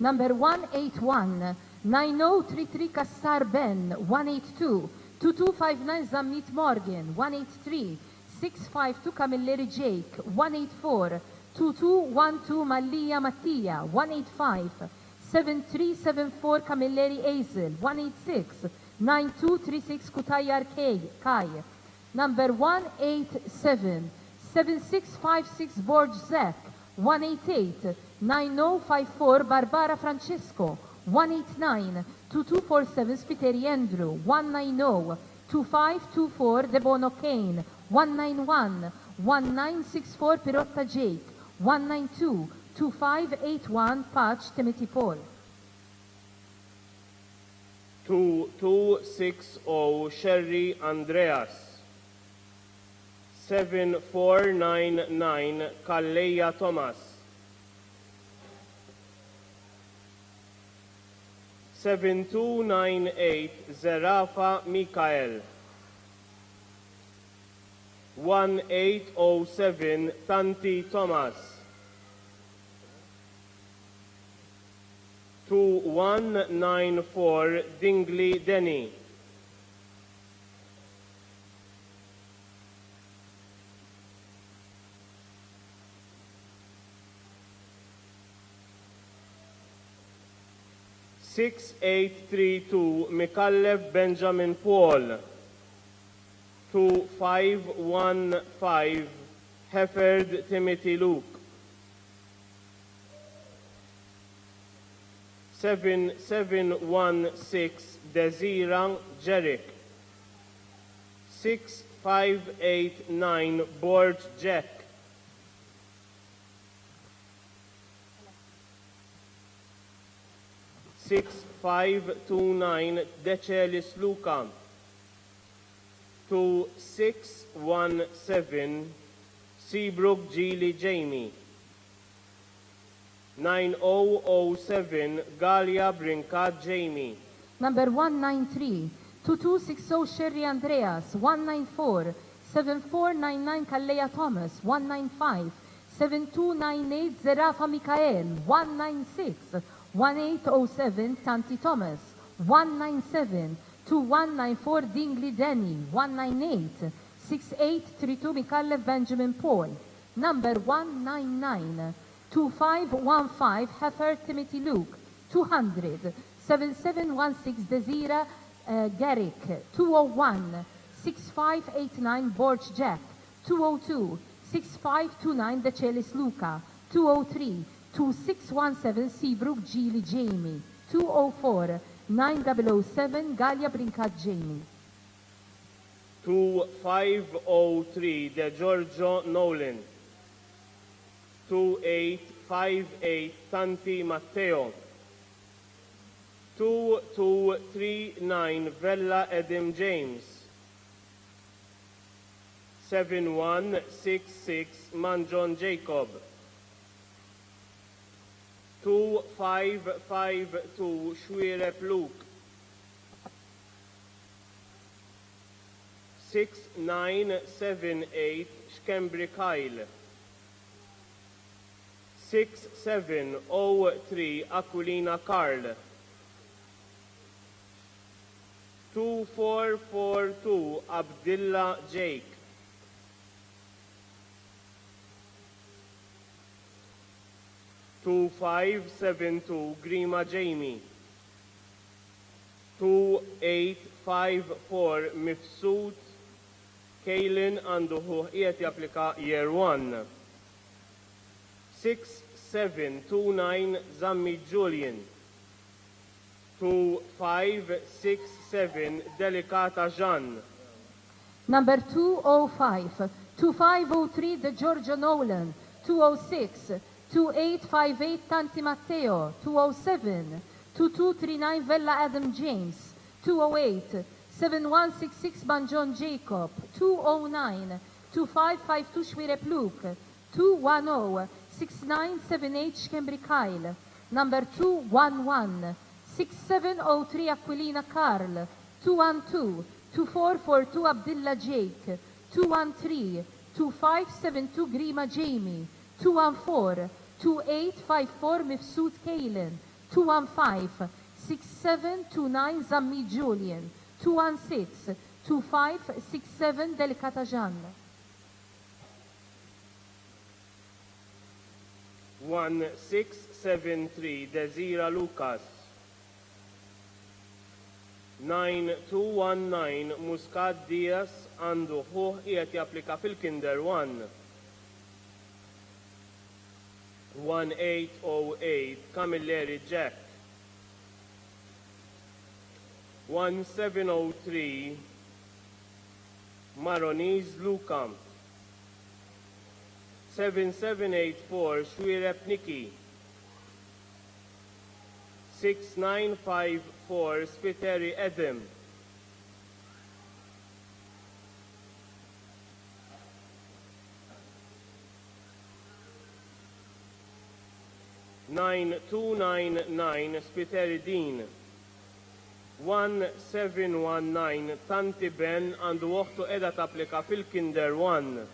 Number 181, 9033 Kassar Ben, 182, 2259 Zamnit Morgan, 183, 652 Camilleri Jake, 184, 2212 Mallija Mattia, 185, 7374 Camilleri Hazel, 186, 9236 Kutajjar Kai. Number 187, 7656 Borg Zek, 188, 9054 Barbara Francesco, 189, 2247 Spiteri Andrew, 190, 2524 Debono Kane, 191, 1964 Pirotta Jake, 192, 2581 Patch Timothy Paul. 2260 Sherry Andreas. 7499 Kalleja Thomas. 7298 Zerafa Mikael. 1807 Tanti Thomas. 2194 Dingley Denny. 6832 Mikallef Benjamin Paul. 2515 Hefferd Timothy Luke. 7716 Desira Jerick. 6589 Borg Jack. 6529 Decelis Luca. 2617 Seabrook Geely Jamie. 9007 Galia Brinkat Jamie. Number 193, 2260 Sherry Andreas, 194, 7499 Kalleja Thomas, 195, 7298 Zerafa Mikael, 196, 1807 Tanti Thomas, 197, 2194 Dingley Denny, 198, 6832 Mikallef Benjamin Paul. Number 199, 2515 Heifer Timothy Luke, 200, 7716 Desira Garrick, 201, 6589 Borg Jack, 202, 6529 Decelis Luca, 203, 2617 Seabrook Geely Jamie, 204, 9007 Galia Brinkat Jamie. 2503 De Giorgio Nolan. 2858 Tanti Matteo. 2239 Vella Edim James. 7166 Manjon Jacob. 2552 Shwirep Luke. 6978 Shkembri Kyle. 6703 Aquilina Carl. 2442 Abdillah Jake. 2572 Grima Jamie. 2854 Mifsud Kejlin għandu qiegħed japplika Year 1. 6729 Zammi Julian. 2567 Delicata Jean. Number 205, 2503 De Giorgio Nolan, 206, 2858 Tanti Matteo, 207, 2239 Vella Adam James, 208, 7166 Banjon Jacob, 209, 2552 Shwirep Luke, 210, 6978 Shkembri Kyle, number 211, 6703 Aquilina Karl, 212, 2442 Abdullah Jake, 213, 2572 Grima Jamie, 214, 2854 Mifsud Kalen, 215, 6729 Zammi Julian, 216, 2567 Delicata Jean. 1673 Desira Lucas. 9219 Muscat Diaz għandu qiegħed japplika fil-Kinder 1. 1808 Camilleri Jack. 1703 Maronese Luca. 7784 Shwirep Nikki. 6954 Spiteri Edem. 9299 Spiteri Dean. 1719 Tanti Ben għandu uħtu qiegħda tapplika fil-Kinder 1.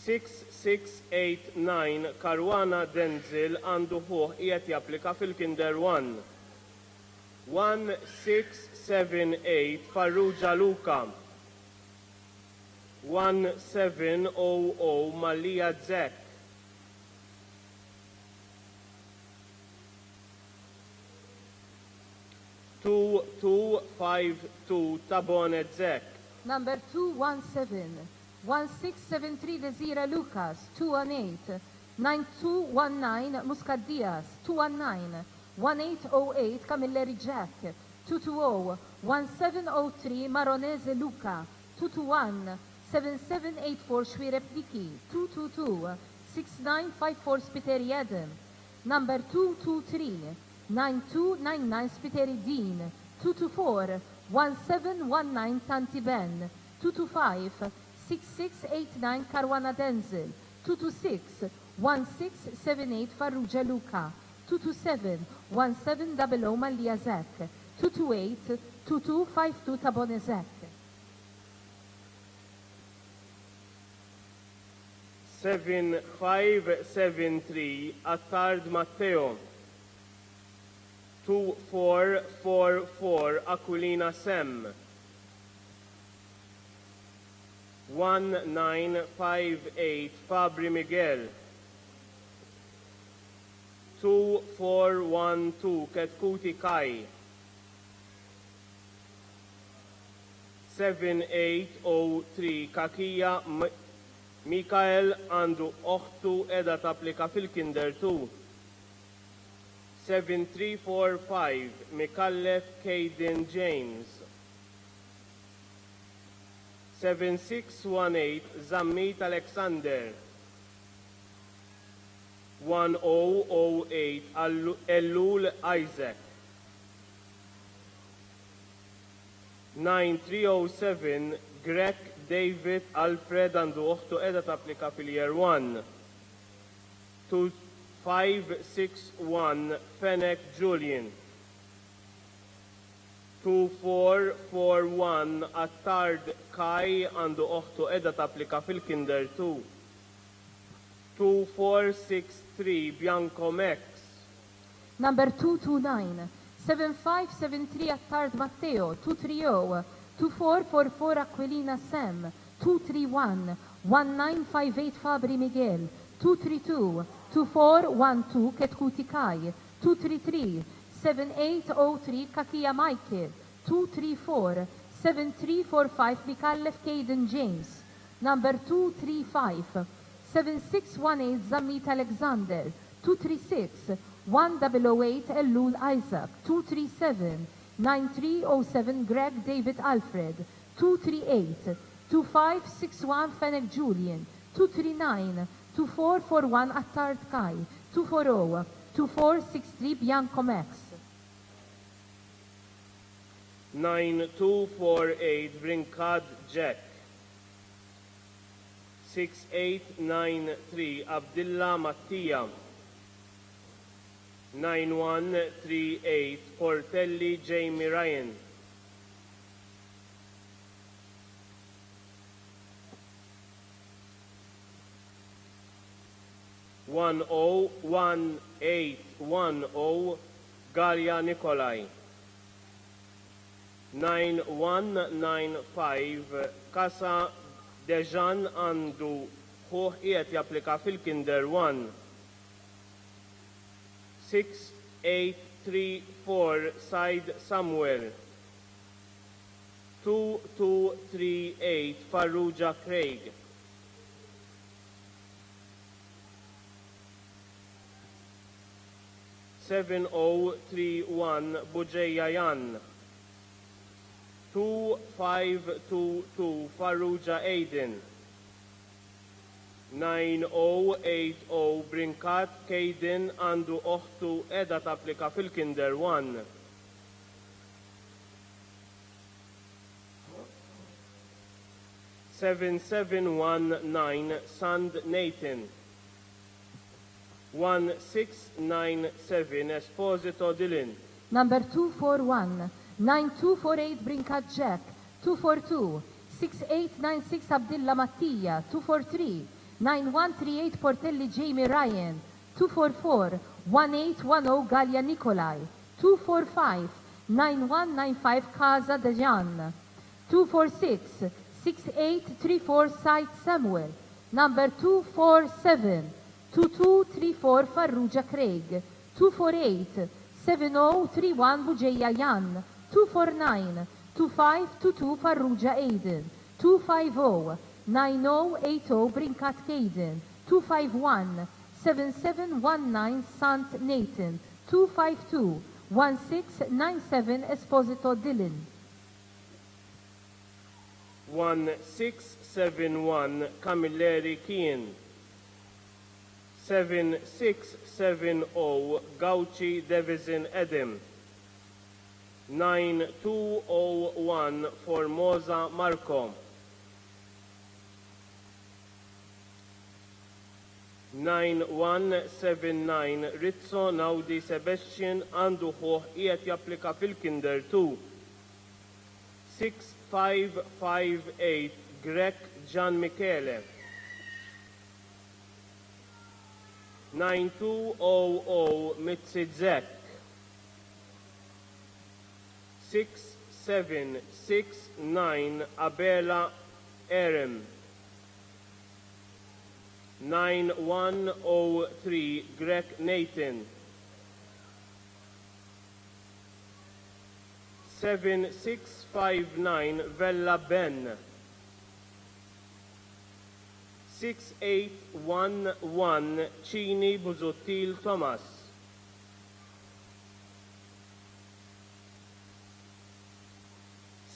6689 Karwana Denzil għandu qiegħed japplika fil-Kinder 1. 1678 Farrugia Luka. 1700 Malija Zek. 2252 Tabone Zek. Number 217, 1673 Desira Lucas, 218, 9219 Muscat Diaz, 219, 1808 Camilleri Jack, 220, 1703 Maronese Luca, 221, 7784 Shwirep Diki, 222, 6954 Spiteri Adam, number 223, 9299 Spiteri Dean, 224, 1719 Tanti Ben, 225, 6689 Karwana Denzel, 226, 1678 Farrugia Luca, 227, 1700 Malia Zek, 228, 2252 Tabone Zek. 7573 Attard Matteo. 2444 Aquilina Sem. 1958 Fabri Miguel. 2412 Ketkuti Kai. 7803 Kakija Mikael għandu oħtu qiegħda tapplika fil-Kinder 2. 7345 Mikallef Caden James. 7618 Zammit Alexander. 1008 Ellul Isaac. 9307 Greg David Alfred għandu uħtu qiegħda tapplika fil-Year 1. 2561 Fennec Julian. 2441 Attard Kai għandu uħtu qiegħda tapplika fil-Kinder 2. 2463 Bianco Mex. Number 229, 7573 Attard Matteo, 230, 2444 Aquilina Sam, 231 1958 Fabri Miguel, 232 2412 Ketkuti Kai, 233 7803 Kakia Michael, 234 7345 Mikallef Caden James, number 235 7618 Zamit Alexander, 236 1008 Elul Isaac, 237 9307 Greg David Alfred, 238 2561 Fennec Julian, 239 2441 Attard Kai, 240 2463 Bianco Max. 9248 Brinkad Jack, 6893 Abdillah Mattia, 9138 Portelli Jamie Ryan, 101810 Galia Nikolai, 9195 Kasa Dejan għandu ħuħ qiegħed japplika fil-Kinder 1, 6834 Said Samuel, 2238 Farrugia Craig, 7031 Buġeja Jan, 2522 Farrugia Aiden, 9080 Brinkat Caden għandu oħtu edha tapplika fil-Kinder 1. $7719 Sand Nathan, 1697 Esposito Dylan, Number 241 9248 Brinkat Jack, 242 6896 Abdillah Mattia, 243 9138 Portelli Jamie Ryan, 244 1810 Galia Nikolai, 245 9195 Casa Dejan, 246 6834 Said Samuel, number 247 2234 Farrugia Craig, 248 7031 Buġeja Jan, 249 2522 Farrugia Aiden, 250 9080 Brinkat Caden, 251 7719 Sant Nathan, 252 1697 Esposito Dylan. 1671 Camilleri Kien, 7670 Gauci Davison Edem, 9201 Formosa Marco, 9179 Rizzo Naudi Sebastian għandu ħuħ qiegħed japplika fil-Kinder 2, 6558 Grek Gian Michele, 9200 Mitzi Zek, 6769 Abela Erem, 9103 Greg Nathan, 7659 Vella Ben, 6811 Cini Buzuttil Thomas,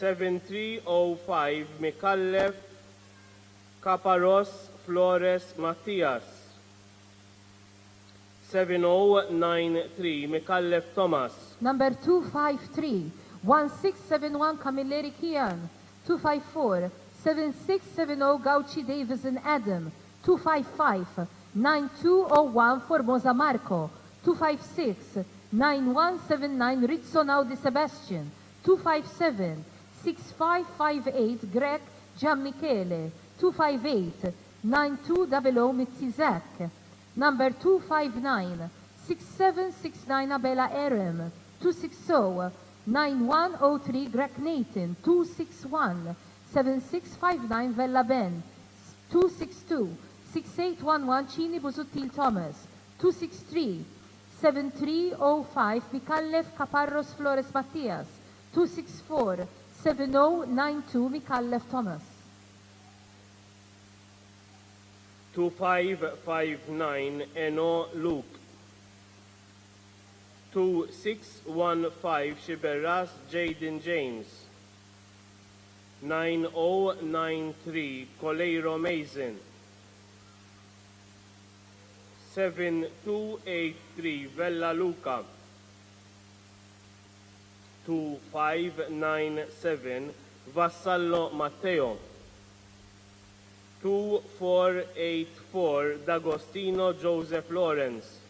7305 Mikallef Kaparos Flores Mattias, 7093 Mikallef Thomas, Number 253 1671 Camilleri Kian, 254 7670 Gauci Davison Adam, 255 9201 Formosa Marco, 256 9179 Rizzo Naudi Sebastian, 257 6558 Greg Gian Michele, 258 9200 Mitzi Zek, number 259 6769 Abela Erem, 260 9103 Greg Nathan, 261 7659 Vella Ben, 262 6811 Cini Busuttil Thomas, 263 7305 Mikallef Caparros Flores Mattias, 264 7092 Mikallef Thomas. 2559 Eno Luke, 2615 Shiberas Jaden James, 9093 Coleiro Mason, 7283 Vella Luca, 2597 Vassallo Matteo, 2484 D'Agostino Joseph Lawrence,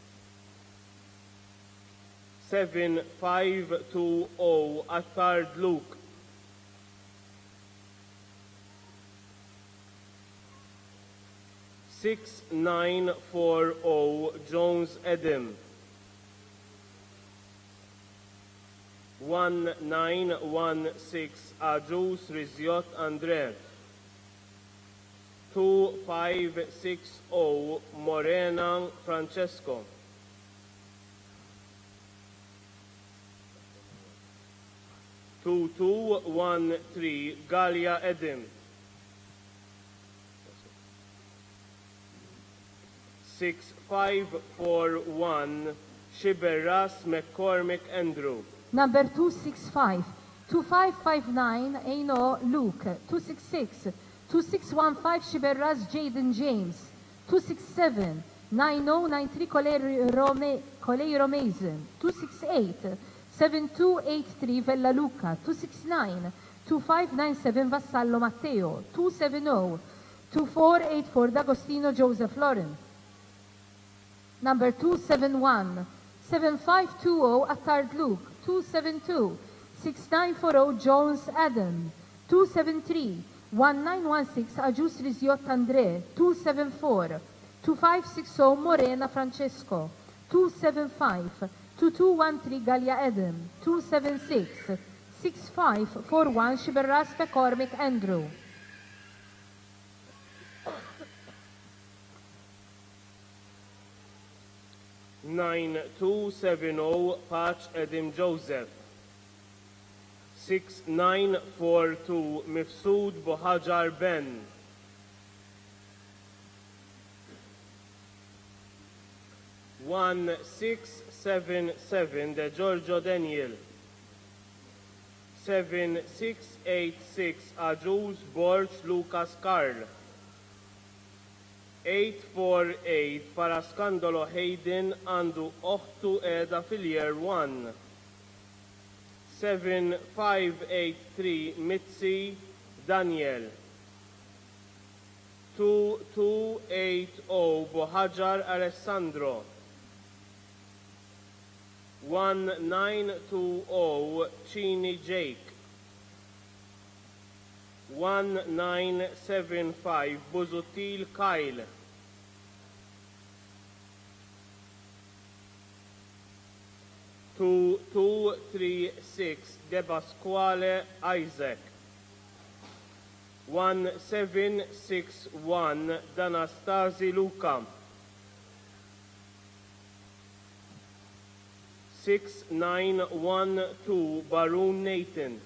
7520 Attard Luke, 6940 Jones Edem, 1916 Ajus Riziot Andre, 2560 Morena Francesco, 2213 Galia Edim, 6541 Shiberas McCormick Andrew, Number 265, 2559 Aino Luke, 266 2615 Shiberas Jaden James, 267 9093 Coleiro Mason, 268 7283 Vella Luca, 269 2597 Vassallo Matteo, 270 2484 D'Agostino Joseph Lawrence. Number 271 7520 Attard Luke, 272 6940 Jones Adam, 273 1916 Ajus Riziot Andre, 274 2560 Morena Francesco, 275 2213 Galia Adam, 276 6541 Shiberas McCormick Andrew. Nine two seven zero Patch Edim Joseph, 6942 Mifsud Bohajar Ben, 1677 De Giorgio Daniel, 7686 Ajuz Borch Lucas Carl, 848 Paraskandolo Hayden għandu oħtu edha fil-year 1. 7583 Mitzi Daniel. 2280 Bohajar Alessandro. 1920 Chini Jake. 1975 Buzutil Kyle. 2236 De Pasquale Isaac. 1761 D'Anastasi Luca. 6912 Baroon Nathan.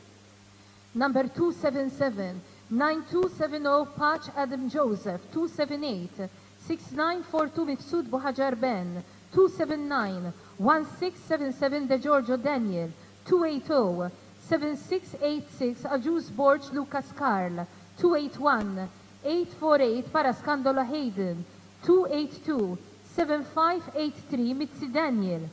Number 277 9270 Patch Adam Joseph, 278 6942 Mifsud Bohajar Ben, 279 1677 De Giorgio Daniel, 280 7686 Ajuz Borch Lucas Carl, 281 848 Paraskandolo Hayden, 282 7583 Mitzi Daniel.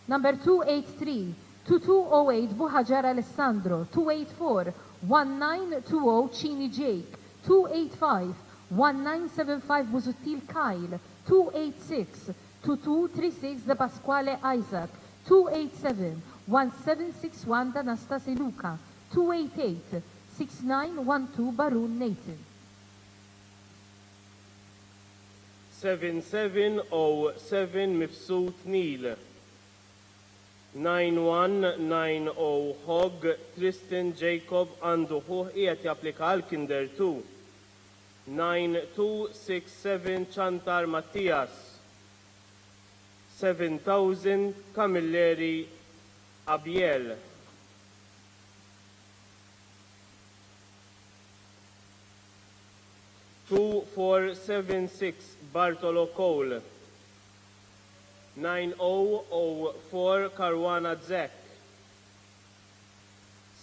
Number 283 2208 Bohajar Alessandro, 284 1920 Chini Jake, 285 1975 Buzutil Kyle, 286 2236 De Pasquale Isaac, 287 1761 D'Anastasi Luca, 288 6912 Baroon Nathan. 7707 Mifsud Neil. 9190 Hogg Tristan Jacob għandu ħuħ qiegħed japplika għall-Kinder 2. 9267 Ċantar Mattias. 7000 Camilleri Abiel. 2476 Bartolo Cole. 9004 Caruana Zek.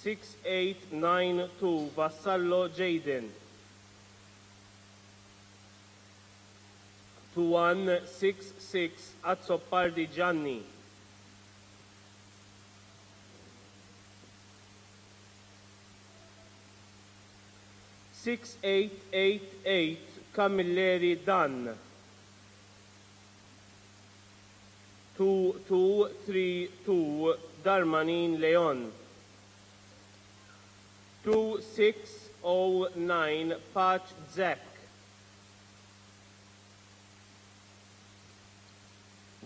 6892 Vassallo Jaden. 2166 Azzopardi Gianni. 6888 Camilleri Dan. 2232 Darmanin Leon. 2609 Patch Zek.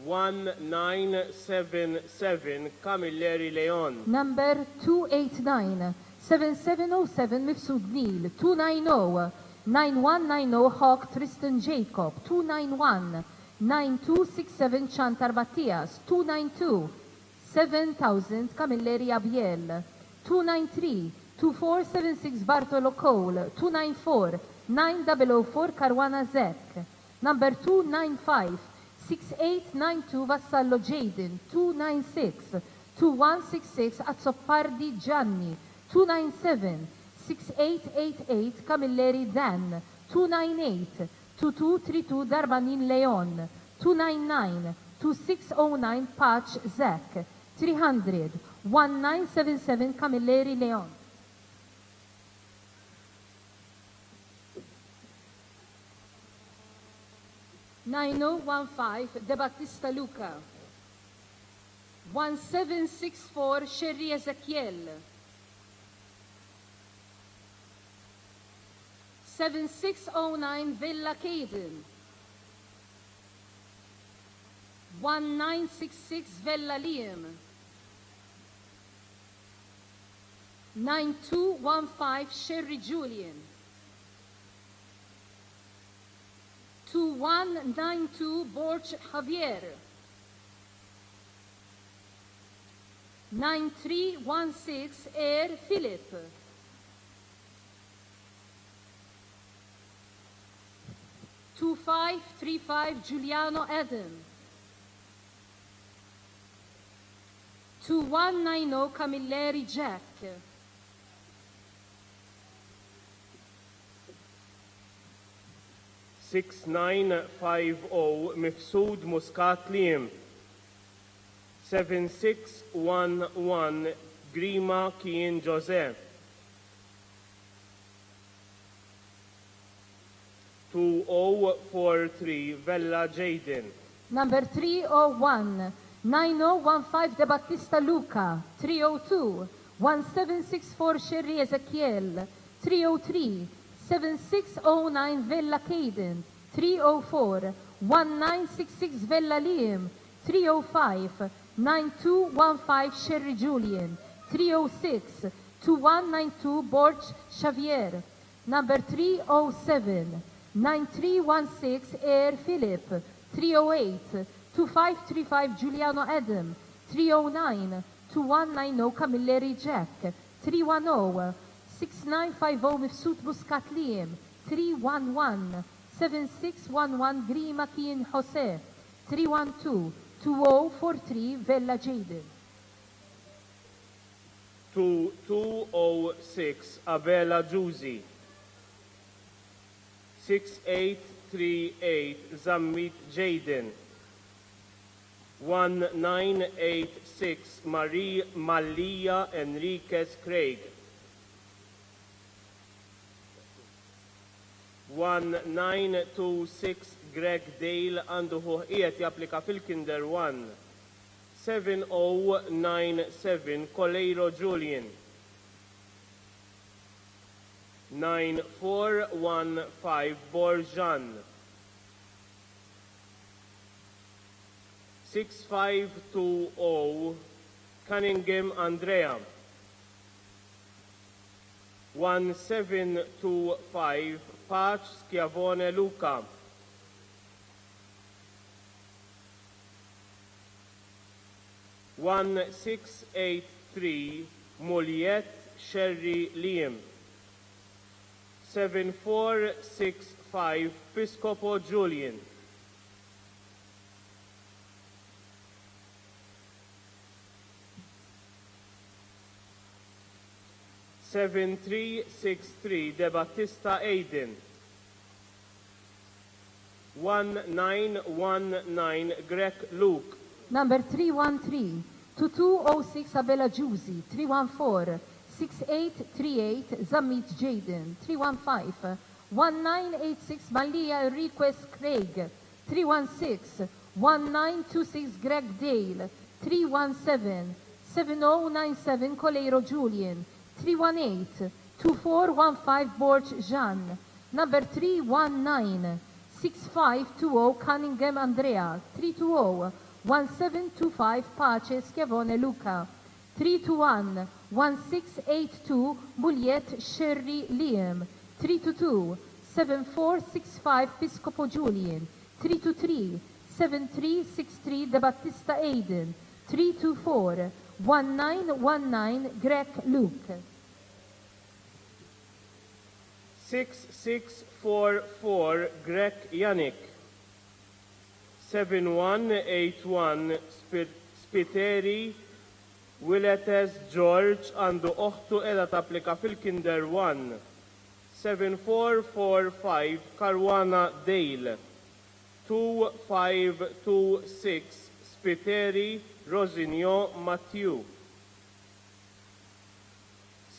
1977 Camilleri Leon. Number 289, 7707 Mifsud Nil, 290, 9190 Hawk Tristan Jacob, 291, 9267 Chantar Mattias, 292, 7000 Camilleri Abiel, 293, 2476 Bartolo Cole, 294, 9004 Caruana Zek, number 295, 6892 Vassallo Jaden, 296, 2166 Azzopardi Gianni, 297, 6888 Camilleri Dan, 298, 2232 Darbanin Leon, 299, 2609 Patch Zek, 300, 1977 Camilleri Leon. (9015) De Battista Luca. 1764 Sherry Ezekiel. 7609 Villa Caden. 1966 Villa Liam. 9215 Sherry Julian. 2192 Borch Javier. 9316 Air Philip. 2535 Giuliano Adam. 2190 Camilleri Jack. 6950 Mifsud Muscat Liam. 7611 Grima Kien Joseph. 2043 Vella Jaden. Number 301, 9015 De Battista Luca, 302, 1764 Sherry Ezekiel, 303, 7609 Villa Caden, 304, 1966 Villa Liam, 305, 9215 Sherry Julian, 306, 2192 Borch Xavier, number 307, 9316 Air Philip, 308, 2535 Giuliano Adam, 309, 2190 Camilleri Jack, 310, 6950 Mifsud Muscat Liam, 311, 7611 Grima Kien Jose, 312, 2043 Vella Jaden. 2206 Abela Juzi. 6838 Zammit Jaden. 1986 Malia Enriquez Craig. 1926 Greg Dale għandu qiegħed japplika fil-Kinder 1. 7097 Coleiro Julian. 9415 Borjan. 6520 Cunningham Andrea. 1725 Paċ Schiavone Luca. 1683 Muljet Sherry Liam. 7465 Piscopo Julian. 7363 De Battista Aiden. 1919 Greg Luke. Number 313, 2206 Abella Giusy, 314, 6838 Zamit Jaden, 315, 1986 Malia Request Craig, 316, 1926 Greg Dale, 317, 7097 Coleiro Julian, 318, 2415 Borch Jean, number 319, 6520 Cunningham Andrea, 320, 1725 Pace Schiavone Luca, 321 1682 Muljet Sherry Liam, 322 7465 Piscopo Julian, 323 7363 De Battista Aiden, 324 1919 Greg Luke. 6644 Greg Yannick. 7181 Spiteri Willetes George għandu oħtu edha tapplika fil-Kinder 1. 7445 Caruana Dale. 2526 Spiteri Rosinio Matthew.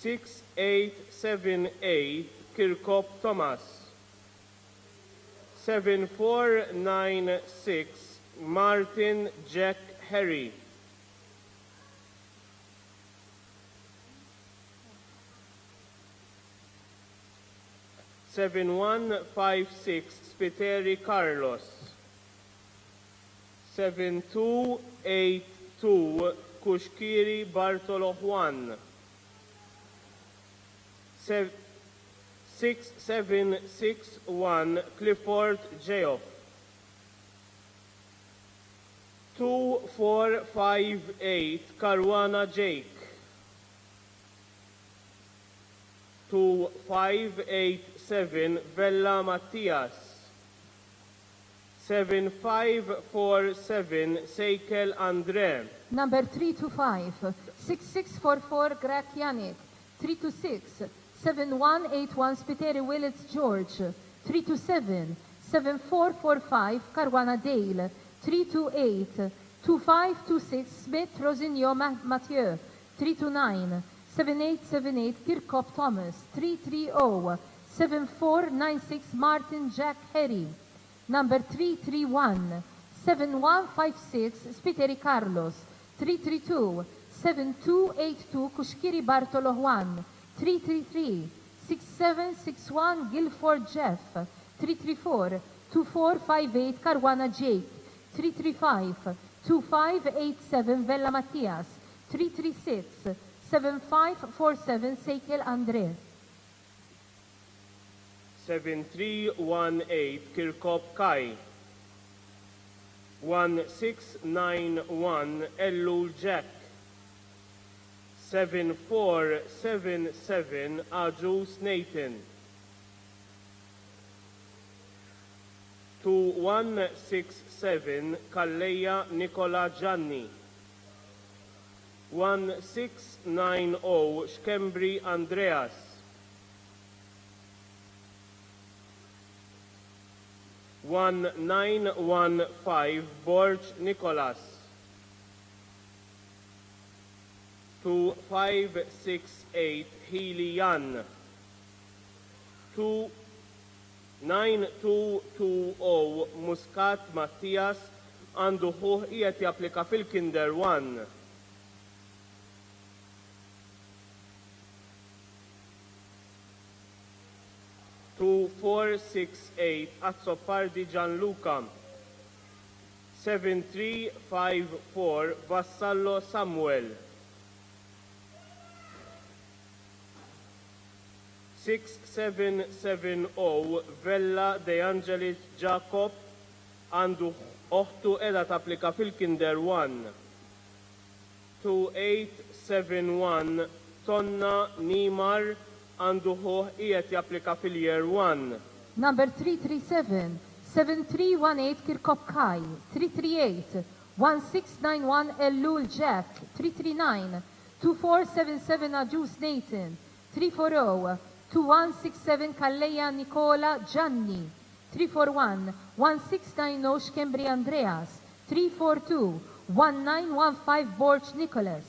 6878 Kirkop Thomas. 7496 Martin Jack Harry. 7156 Spiteri Carlos. 7282 Kushkiri Bartolo Juan. 6761 Clifford Geoff. 2458 Caruana Jake. 2587 Bella Mattias. 7547 Seikel Andre. Number 325, 6644 Greg Yannick, 326, 7181 Spiteri Willits George, 327, 7445 Caruana Dale, 328, 2526 Smith Rosinio Mathieu, 329, 7878 Kirkop Thomas, 330, 7496 Martin Jack Harry. Number 331, 7156 Spiteri Carlos, 332, 7282 Kushkiri Bartolo Juan, 333, 6761 Guilford Jeff, 334, 2458 Caruana Jake, 335, 2587 Vella Mattias, 336, 7547 Seikel Andre. 7318 Kirkop Kai. 1691 Ellul Jack. 7477 Ajus Nathan. 2167 Kalleja Nicola Gianni. 1690 Schembri Andreas. 1915 Borch Nicholas. 2568 Healy Jan. 9220 Muscat Mattias għandu ħuħ qiegħed japplika fil-Kinder 1. 2468 Azzopardi Gianluca. 7354 Vassallo Samuel. 6770 Vella De Angelis Jacob għandu oħtu edha tapplika fil-Kinder 1. 2871 Tonna Nimar għandu ħuħ qiegħed japplika fil-Year 1. Number 337, 7318 Kirkop Kai, 338, 1691 Ellul Jack, 339, 2477 Ajus Nathan, 340, 2167 Kalleja Nicola Gianni, 341, 1690 Shkembri Andreas, 342, 1915 Borch Nicholas,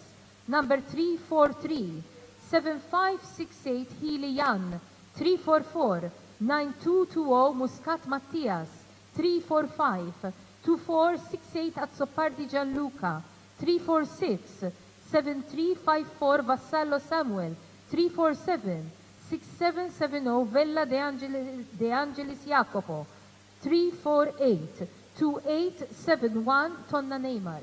number 343, 7568 Healy Jan, 344, 9220 Muscat Mattias, 345, 2468 Azzopardi Gianluca, 346, 7354 Vassallo Samuel, 347, 6770 Vella De Angelis Jacopo, 348, 2871 Tonna Neymar.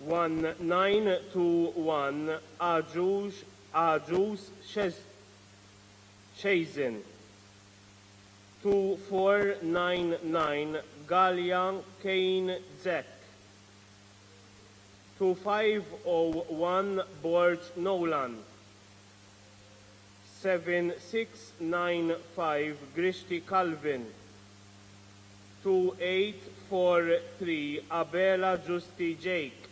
1921 Ajus Shazin. 2499 Gallian Kane Zek. 2501 Borge Nolan. 7695 Grishti Calvin. 2843 Abela Justi Jake.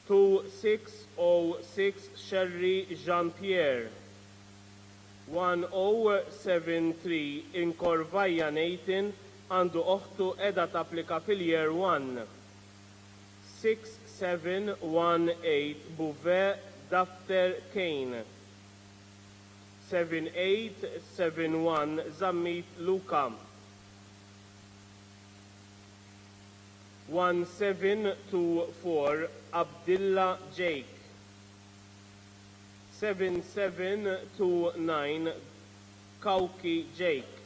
2606 Sherry Jean-Pierre. 1073 Inkorvajja Nathan għandu oħtu edha tapplika fil-Year 1. 6718 Bouvet Dafter Kane. 7871 Zammit Luka. 1724 Abdillah Jake. 7729 Kauki Jake.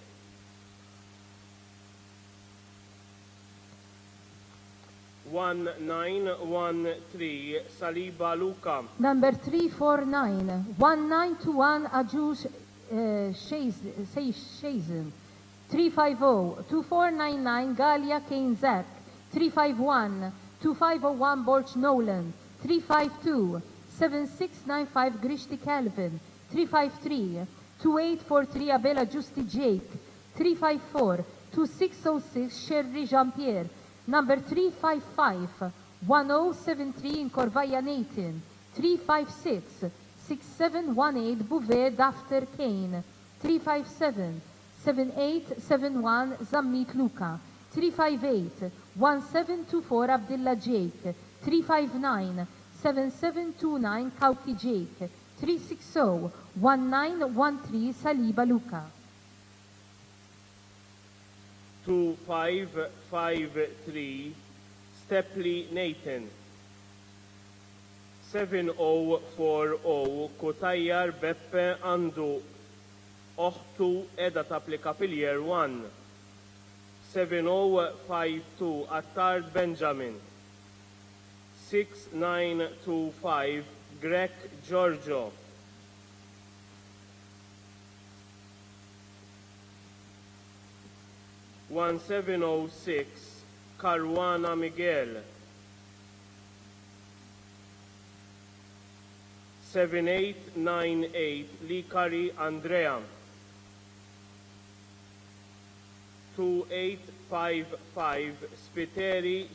1913 Saliba Luka. Number 349, 1921 Ajus Shazin, 350, 2499 Galia Kane Zek, 351, 2501 Borch Nolan, 352, 7695 Grishti Calvin, 353, 2843 Abela Justi Jake, 354, 2606 Sherry Jean-Pierre, number 355, 1073 in Corvaya Nathan, 356, 6718 Bouvet Dafter Kane, 357, 7871 Zammit Luka, 358, 1724 Abdillah Jake, 359, 7729 Kauki Jake, 360, 1913 Saliba Luka. 2553 Stepley Nathan. 7040 Kutajjar Beppe għandu oħtu edha tapplika fil-Year 1. 7052 Attard Benjamin. 6925 Greg Giorgio. 1706 Caruana Miguel. 7898 Likari Andrea. 2855 Spiteri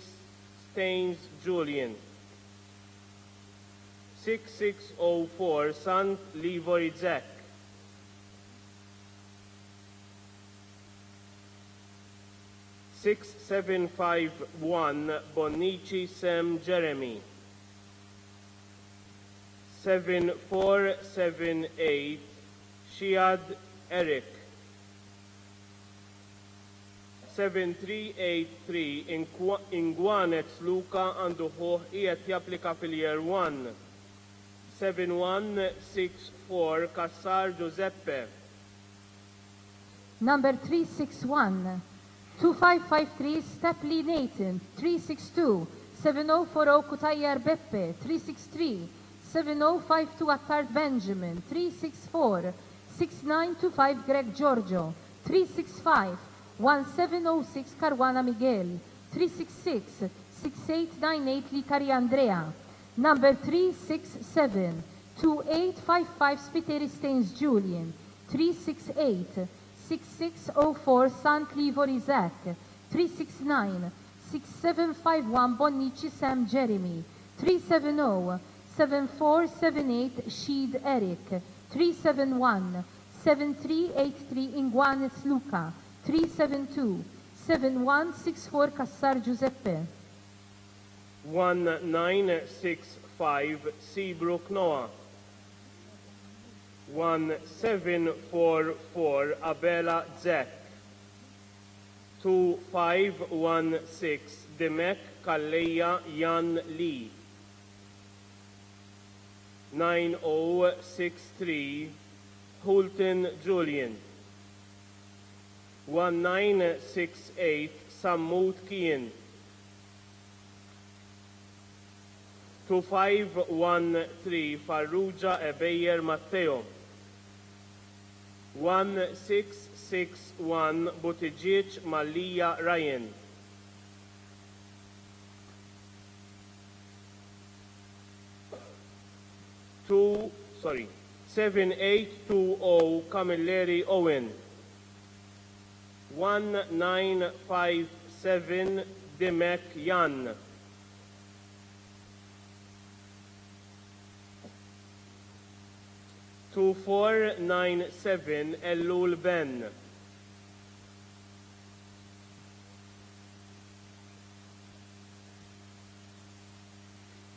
Staines Julian. 6604 Sant Livori Zek. 6751 Bonici Sam Jeremy. 7478 Shiad Eric. 7383 Ingwanets Luka għandu ħuħ qiegħed japplika fil-Year 1. 7164 Kassar Giuseppe. Number 361, 2553 Stepley Nathan, 362, 7040 Kutajjar Beppe, 363, 7052 Attard Benjamin, 364 6925 Greg Giorgio, 365 1706 Caruana Miguel, 366 6898 Licari Andrea, number 367 2855 Spiteri Stains Julian, 368 6604 San Clivor Isaac, 369 6751 Bonnici Sam Jeremy, 370 7478 Sheed Eric, 371 7383 Inguanes Luca, 372 7164 Cassar Giuseppe. 1965 Seabrook Noah, 1744 Abela Zek, 2516 Demek Kalleja Jan Lee, 9063 Hulton Julian, 1968 Sammut Kien, 2513 Farrugia Ebeyer Matteo, 1661 Buttigieg Malija Ryan, 7820 Camilleri Owen, 1957 Demek Jan, 2497 Ellul Ben,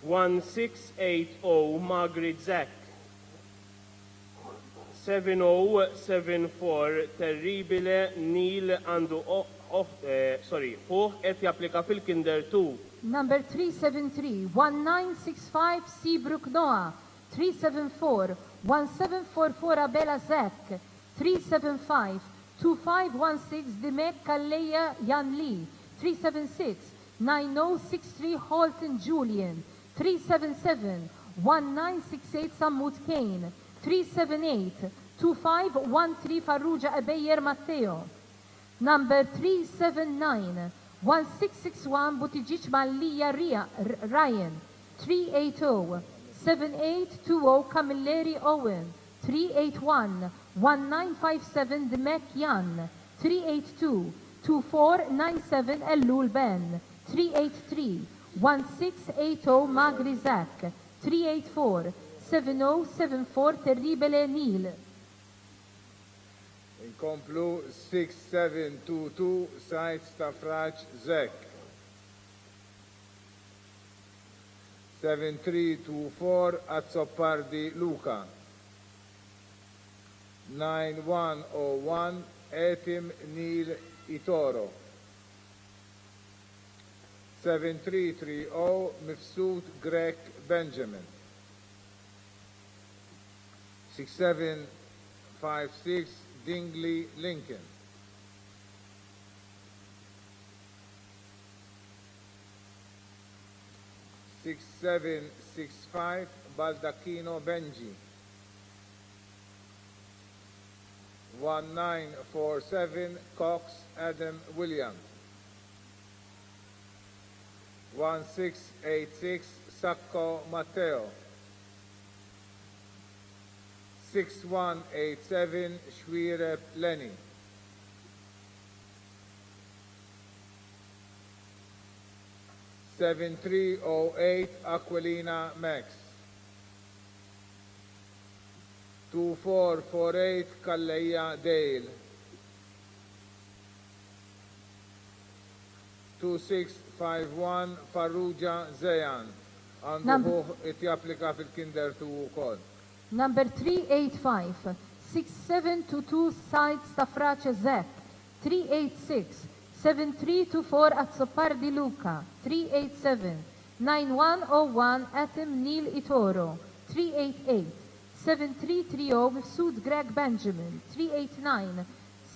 1680 Margaret Zek, 7074 Terribile Neil Andu Hoh et japplika fil-Kinder 2. Number 373 1965 Seabrook Noah, 374 1744 Abela Zek, 375 2516 Demek Kalleja Jan Lee, 376 9063 Halton Julian, 377 1968 Sammut Kane, 378 2513 Farrugia Ebeyer Matteo. Number 379 1661 Buttigieg Malija Ryan, 380 7820 Camilleri Owen, 381 1957 Demek Jan, 382 2497 Ellul Ben, 383 1680 Magri Zak, 384 7074 Terribile Neil. Inkomplu 6722 Sajt Stafraċ Zek. 7324 Azzopardi Luca. 9101 Etim Nil Itoro. 7330 Mifsud Grek Benjamin. 6756 Dingley Lincoln. 6765 Baldacchino Benji. 1947 Cox Adam William. 1686 Sacco Matteo. 6187 Schwireb Lenny. 7308 Aquilina Max. 2448 Kalleja Dale. 2651 Farrugia Zeyan. Għandu it-japplika fil-Kinder 2 ukoll. Number 385 6722 Sajt Stafraċe Zek, 386 7324 Azzopardi Luca, 387 9101 Atim Neil Itoro, 388 7330 Mifsud Greg Benjamin, 389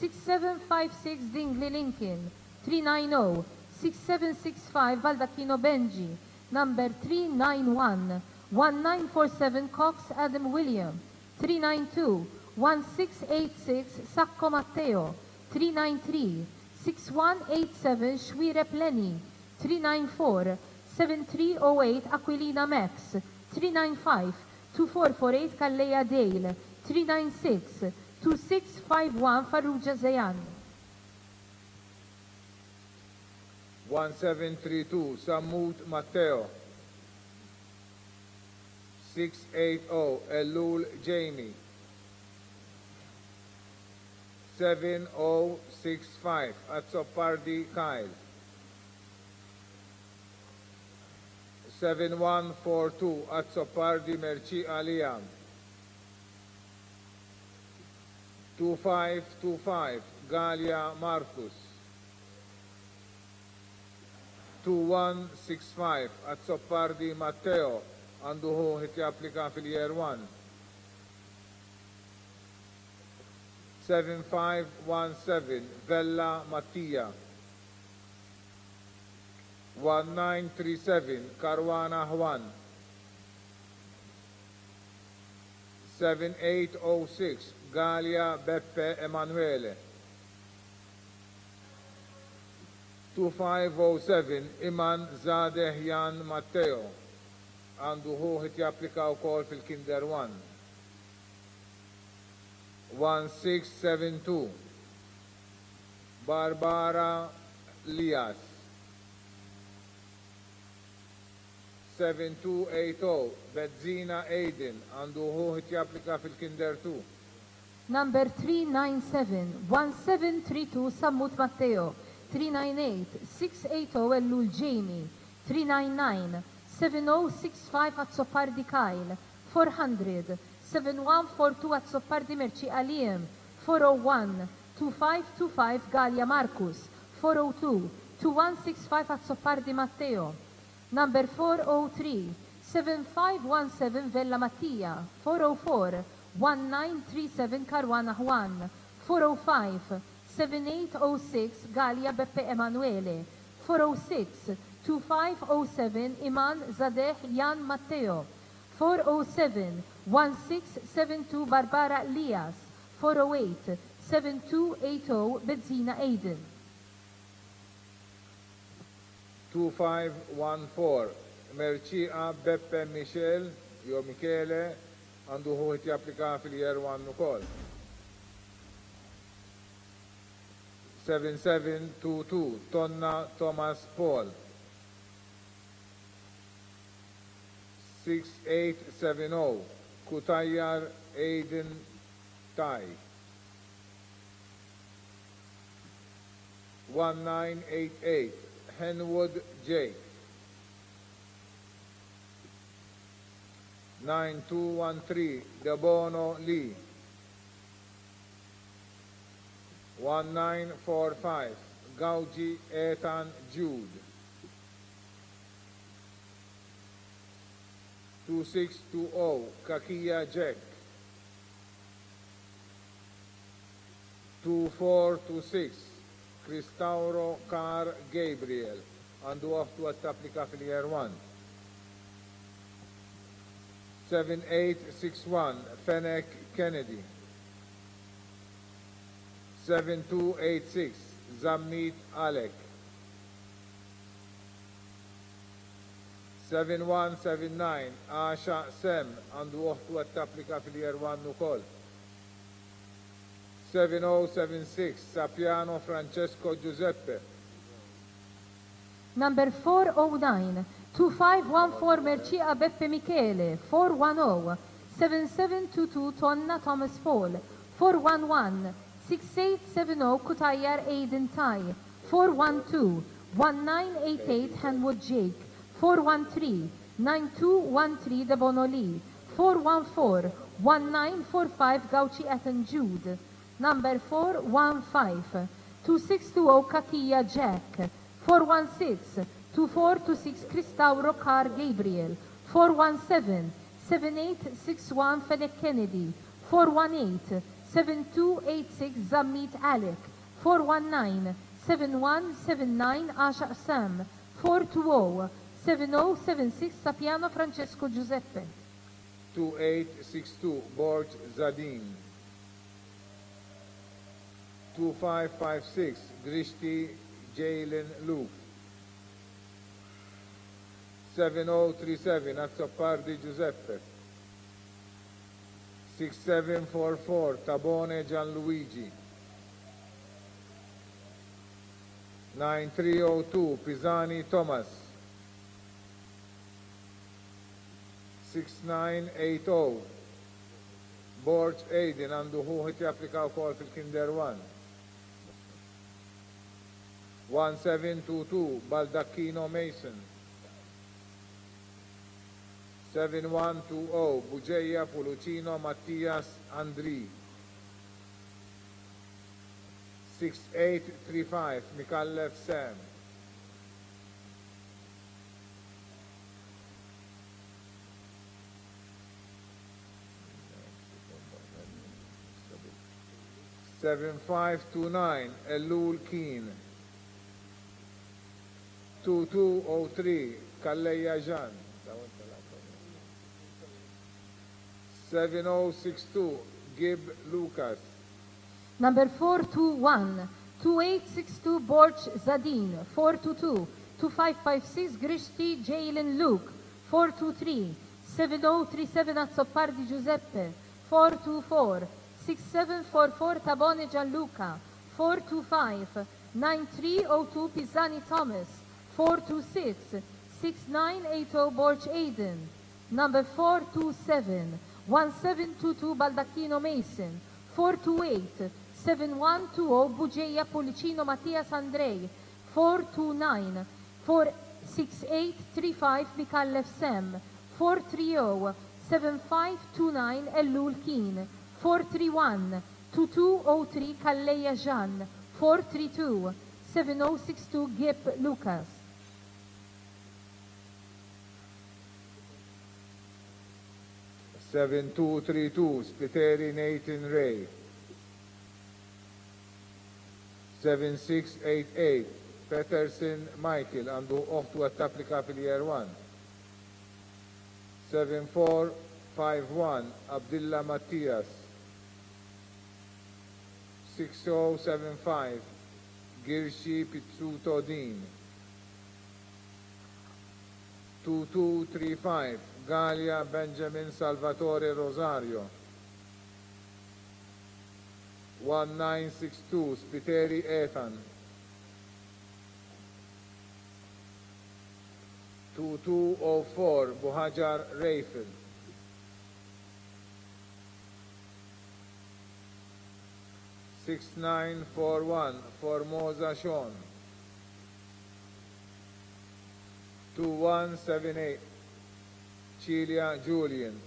6756 Dingley Lincoln, 390 6765 Baldacchino Benji, number 391 1947 Cox Adam William, 392 1686 Sacco Matteo, 393 6187 Xwirep Lenny, 394 7308 Aquilina Max, 395 2448 Kalleja Dale, 396 2651 Farrugia Zayan. 1732 Sammut Matteo, 680 Ellul Jamie, 7065 Azzopardi Kyle, 7142 Azzopardi Merci Aliam, 2525 Galia Marcus, 2165 Azzopardi Matteo għandu hu hit japplika fil-year 1. 7517 Vella Mattia, 1937 Caruana Juan, 7806 Galia Beppe Emanuele, 2507 Iman Zadeh Jan Matteo għandu hu hit japplika wkoll fil-Kinder 1. 1672 Barbara Lias, 7280 Bezzina Aiden għandu hu hit japplika fil-Kinder 2. Number 397 1732 Sammut Matteo, 398 680 Ellul Jamie, 399 7065 Azzopardi Kyle, 400 7142 Azzopardi Merci Aliem, 401 2525 Galia Marcus, 402 2165 Azzopardi Matteo. Number 403 7517 Vella Mattia, 404 1937 Caruana Juan, 405 7806 Galia Beppe Emanuele, 406 2507 Iman Zadeh Jan Matteo, 407 1672 Barbara Lias, 408 7280 Bezzina Aiden. 2514 Mercia Beppe Michel, jo Michele, għandu hu hit japplika fil-year 1 ukoll. 7722 Tonna Thomas Paul, 6870 Kutajjar Aiden Tai, 1988 Henwood Jake, 9213 Debono Lee, 1945 Gauji Ethan Jude, 2620 Kakia Jack, 2426 Cristauro Car Gabriel għandu għaftu għat-applika fil-year 1. 7861 Fennec Kennedy, 7286 Zammit Alec, 7179 Asha Sem għandu għaftu għat-applika fil-year 1 ukoll. 7076 Sapiano Francesco Giuseppe. Number 409 2514 Mercia Beppe Michele, 410 7722 Tonna Thomas Paul, 411 6870 Kutajjar Aiden Tai, 412 1988 Henwood Jake, 413 9213 Debonoli, 414 1945 Gauchi Ethan Jude. Number 415 2620 Kakia Jack, 416 2426 Cristauro Car Gabriel, 417 7861 Fennec Kennedy, 418 7286 Zammit Alec, 419 7179 Asha Sam, 420 7076 Sapiano Francesco Giuseppe. 2862 Borg Zadin. 2556 Grishti Jalen Luke. 7037 Azzopardi Giuseppe. 6744 Tabone Gianluigi. 9302 Pisani Thomas. 6980 Borg Aiden għandu ħuħit japplika wkoll fil-Kinder 1. 1722 Baldacchino Mason. 7120 Buġeja Pulucino Mattias Andri. 6835 Mikallef Sam. 7529 Ellul Keen. 2203 Kalleja Jan. 7062 Gib Lucas. Number 421, 2862 Borch Zadin, 422, 2556 Grishti Jalen Luke, 423, 7037 Azzopardi Giuseppe, 424, 6744 Tabone Gianluca, 425, 9302 Pisani Thomas, 426, 6980 Borch Aiden, number 427, 1722 Baldacchino Mason, 428, 7120 Buġeja Policino Mattias Andrej, 429, 46835 Mikallef Sem, 430, 7529 Ellul Keen, 431, 2203 Kalleja Jan, 432, 7062 Gip Lucas. Seven two three two Spiteri Nathan Ray. 7688 Peterson Michael għandu uħtu għat-applika fil-Year 1. 7451 Abdillah Mattias. 6075 Girshi Pizzuto Din. 2235 Galia Benjamin Salvatore Rosario. 1962 Spiteri Ethan. 2204 Buhajar Rayfil. 6941 Formosa Sean. 2178 Cilia Julian.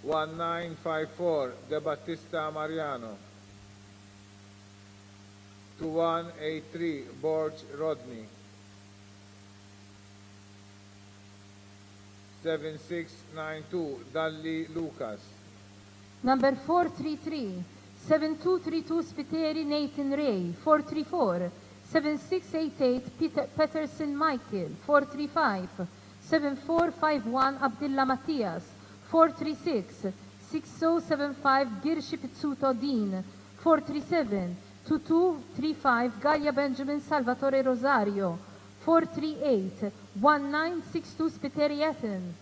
1954 De Battista Mariano. 2183 Borg Rodney. 7692 Dalli Lucas. Number 433, 7232 Spiteri Nathan Ray, 434, 7688 Peterson Michael, 435, 7451 Abdillah Mattias, 436, 6075 Girshi Pizzuto Din, 437, 2235 Galia Benjamin Salvatore Rosario, 438, 1962 Spiteri Ethan.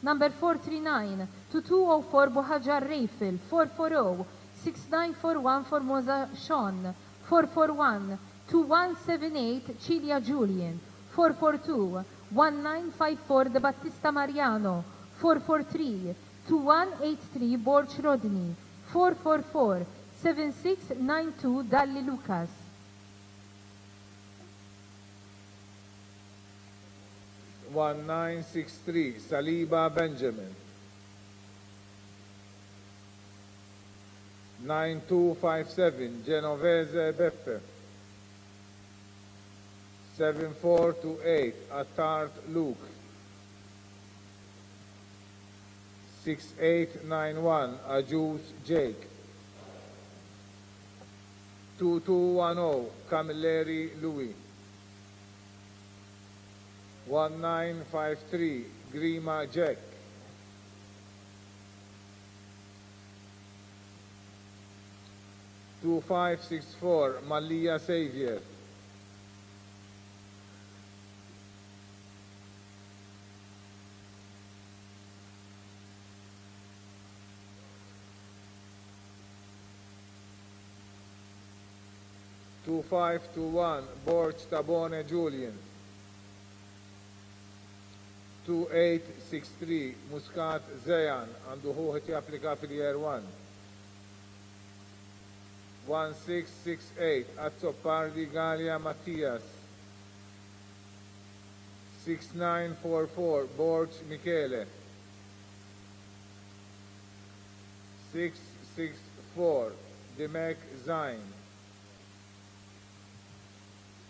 Number 439, 2204 Buhajar Rayfil, 440, 6941 Formosa Sean, 441, 2178 Cilia Julian, 442, 1954 De Battista Mariano, 443, 2183 Borch Rodney, 444, 7692 Dalli Lucas. One 1963 Saliba Benjamin. 9257 Genovese Beppe. 7428 Attard Luke. 6891 Ajus Jake. 2210 Camilleri Louis. 1953 Grima Jack. 2564 Malia Xavier. 2521 Borch Tabone Julian. 2863 Muscat Zayan għandu ħuħet japplika fil-Year 1. 1668 Azzopardi Galia Mattias. 6944 Borch Michele. 664 Dimek Zain.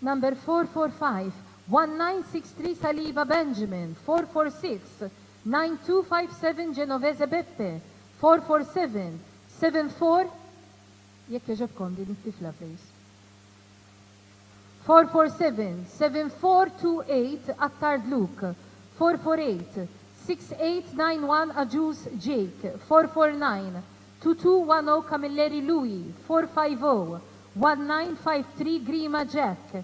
Number 445, 1963 Saliba Benjamin, 446, 9257 Genovese Beppe, 447, 74, jekk jaġobkom din it-tifla please. 447, 7428 Attard Luke, 448, 6891 Ajus Jake, 449, 2210 Camilleri Louis, 450, 1953 Grima Jack.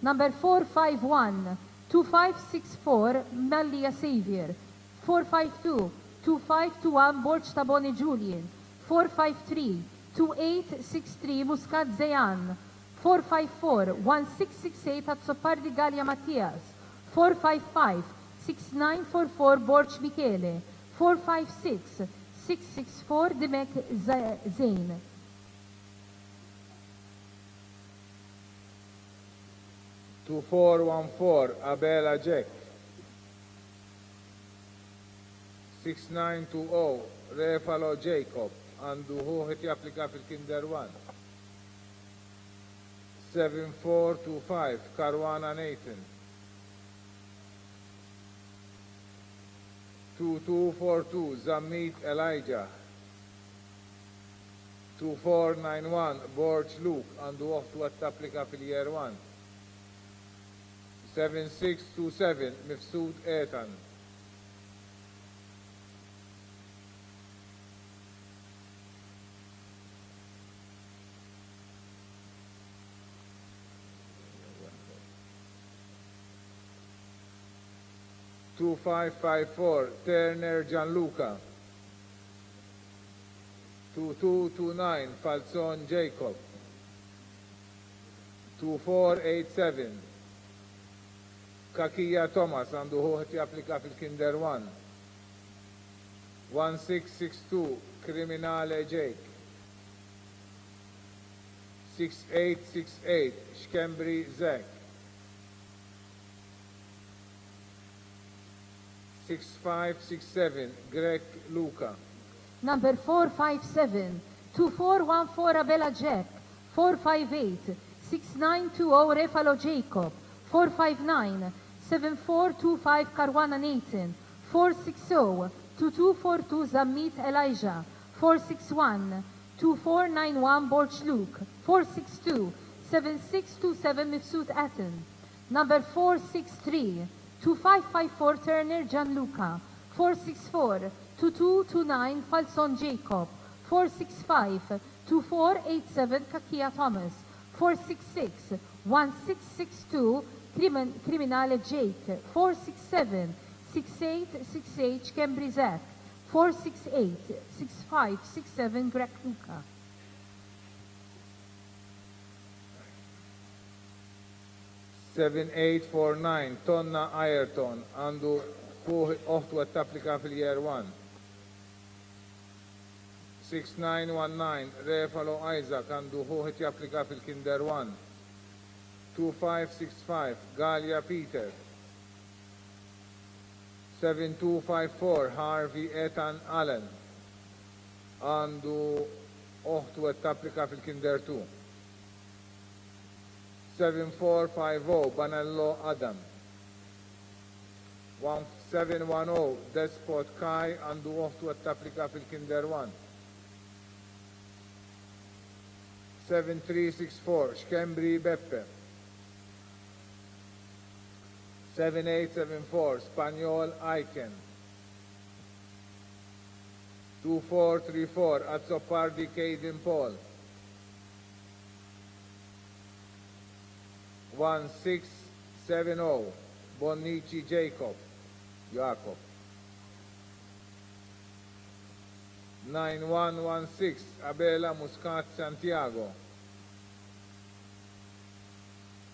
Number 451, 2564 Malia Xavier. 452, 2521 Borch Tabone Julian. 453, 2863 Muscat Zayan. 454, 1668 Azzopardi Galia Mattias. 455, 6944 Borch Michele. 456, 664 Dimek Zain. 2414 Abela Jack. 6920 Refalo Jacob għandu ħuħet japplika fil-Kinder 1. 7425 Karwana Nathan. 2242 Zammit Elijah. 2491 Borch Luke għandu ħuħet japplika fil-Year 1. 7627 Mifsud Ethan. 2554 Turner Gianluca. 2229 Falzon Jacob. 2487 Kakija Thomas għandu ħuħet japplika fil-Kinder 1. 1662 Kriminale Jake. 6868 Xkembri Zek. 6567 Greg Luca. Number 457, 2414 Abela Jack. 458, 6920 Refalo Jacob. 459, 7425 Karwana Nathan. 460, 2242 Zammit Elijah. 461, 2491 Borch Luke. 462, 7627 Mifsud Atten. Number 463, 2554 Turner Gianluca. 464, 2229 Falson Jacob. 465, 2487 Kakia Thomas. 466, 1662 Criminale Jake. 467, 6868 Kembri Zach. 468, 6567 Greg Luca. Seven 849 Tonna Ayrton għandu uħtu għat tapplika fil-Year 1. 6919 Refalo Isaac għandu uħet japplika fil-Kinder 1. 2565 Galia Peter. 7254 Harvey Ethan Allen għandu uħtu għat tapplika fil-Kinder 2. 7450 Banello Adam. 1710 Despot Kai għandu uħtu għat tapplika fil-Kinder 1. 7364 Xkembri Beppe. 7874 Spaniol Aiken. 2434 Azzopardi Caden Paul. 1670 Bonnici Jacob. 9116 Abela Muscat Santiago.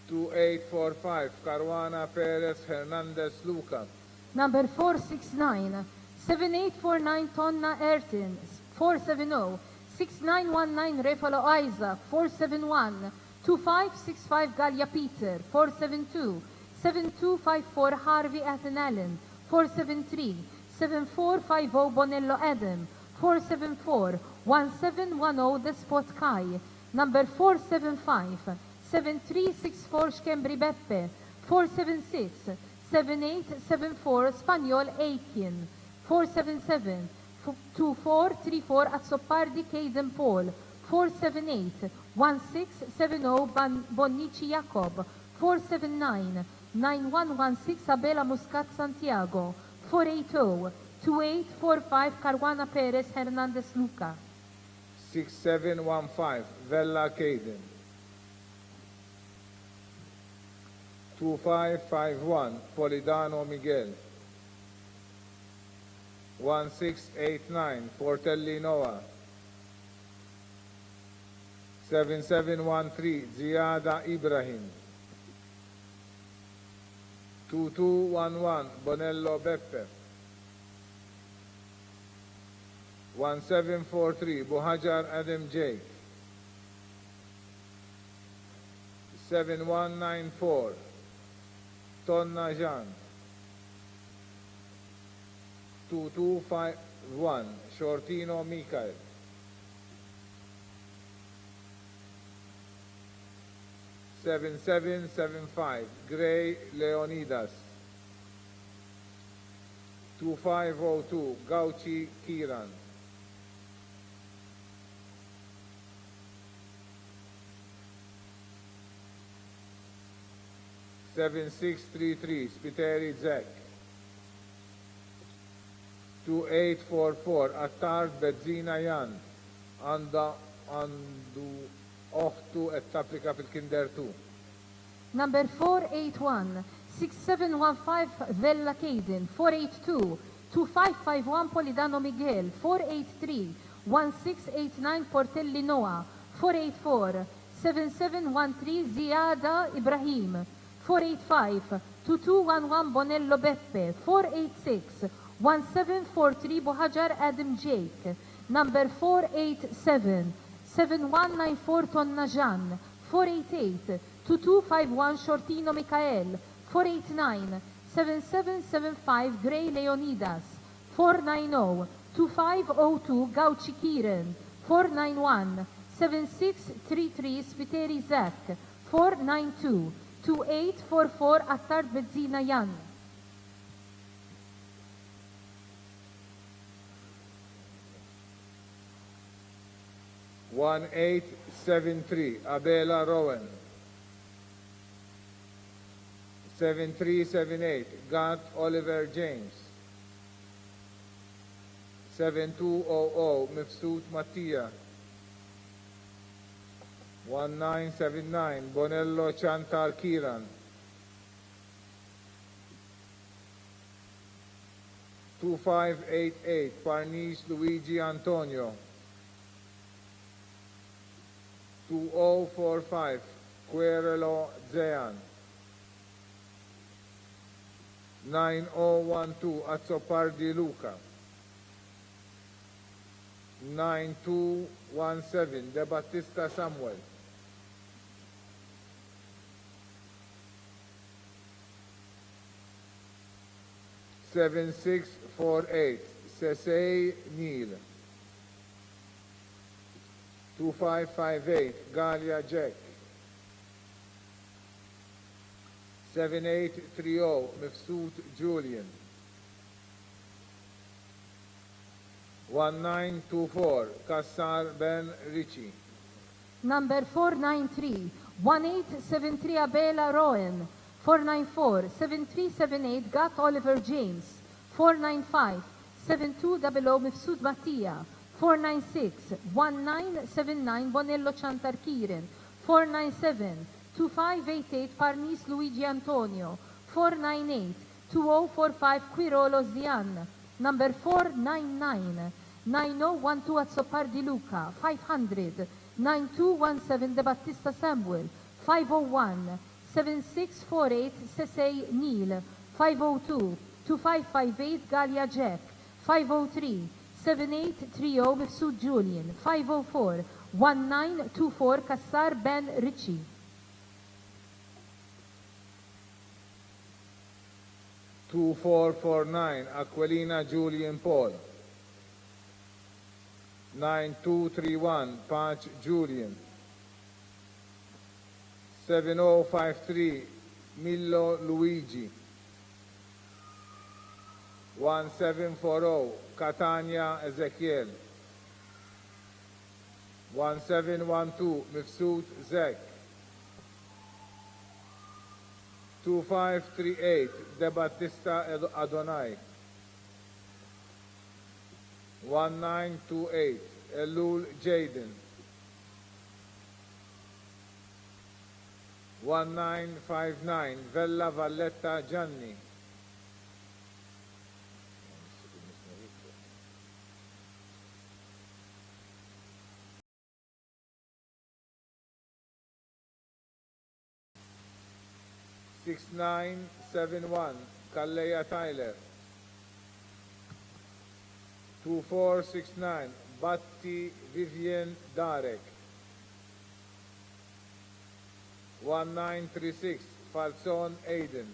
2845 Caruana Perez Hernandez Luca. Number 469, 7849 Tonna Ertin, 470, 6919 Refalo Isaac, 471, 2565 Galia Peter, 472, 7254 Harvey Athen Allen, 473, 7450 Bonello Adam, 474, 1710 Despot Kai, number 475, 7364 Xkembri Beppe, 476, 7874 Spaniol Aiken, 477, 2434 Azzopardi Caden Paul, 478, 1670 Bonnici Jacob, 479, 9116 Abela Muscat Santiago, 480, 2845 Caruana Perez Hernandez Luca. 6715 Vella Caden. 2551 Polidano Miguel. 1689 Fortelli Noah. 7713 Ziada Ibrahim. 2211 Bonello Beppe. 1743 Buhajar Adam Jake. 7194 Tonna Jean. 2251 Shortino Mikael. 7775 Gray Leonidas. 2502 Gauchi Kiran. 7633 Spiteri Zek. 2844 Attard Benzina Jan. Għandu oħtu qed tapplika fil-Kinder 2. Number 481, 6715 Vella Caden, 482, 2551 Polidano Miguel, 483, 1689 Portelli Noah, 484, 7713 Ziada Ibrahim, 485, 2211 Bonello Beppe, 486, 1743 Buhajar Adam Jake, number 487, 7194 Tonna Jan, 488, 2251 Shortino Mikael, 489, 7775 Gray Leonidas, 490, 2502 Gauchi Kiren, 491, 7633 Spiteri Zek, 492, 2844 Attard Benzina Jan. One 1873 Abela Rowan. 7378 Gant Oliver James. 7200 Mifsud Mattia. 1979 Bonello Chantal Kiran. 2588 Parnis Luigi Antonio. 2045 Querelo Zean. 9012 Azzopardi Luca. 9217 De Battista Samuel. 7648 Sesei Neil. 2558 Galia Jack. 7830 Mifsud Julian. 1924 Kassar Ben Ricci. Number 493, 1873 Abela Rowan. 494, 7378 Gat Oliver James. 495, 7200 Mifsud Mattia. 496, 1979 Bonello Chantar Kirin. 497, 2588 Parnis Luigi Antonio. 498, 2045 Quirolo Zian. Number 499, 9012 Azzopar Di Luca. 500, 9217 De Battista Samuel. 501, 7648 Sesei Neil. 502, 2558 Galia Jack. 503, 7830 Mifsud Julian. 504, 1924 Kassar Ben Ricci. 2449 Aquilina Julian Paul. 9231 Patch Julian. 7053 Millo Luigi. 1740 Catania Ezekiel. 1712 Mifsud Zek. 2538 De Battista Adonai. 1928 Elul Jaden. 1959 Vella Valletta Gianni. 6971 Kalleya Tyler. 2469 Batti Vivian Darek. 1936 Falson Aiden.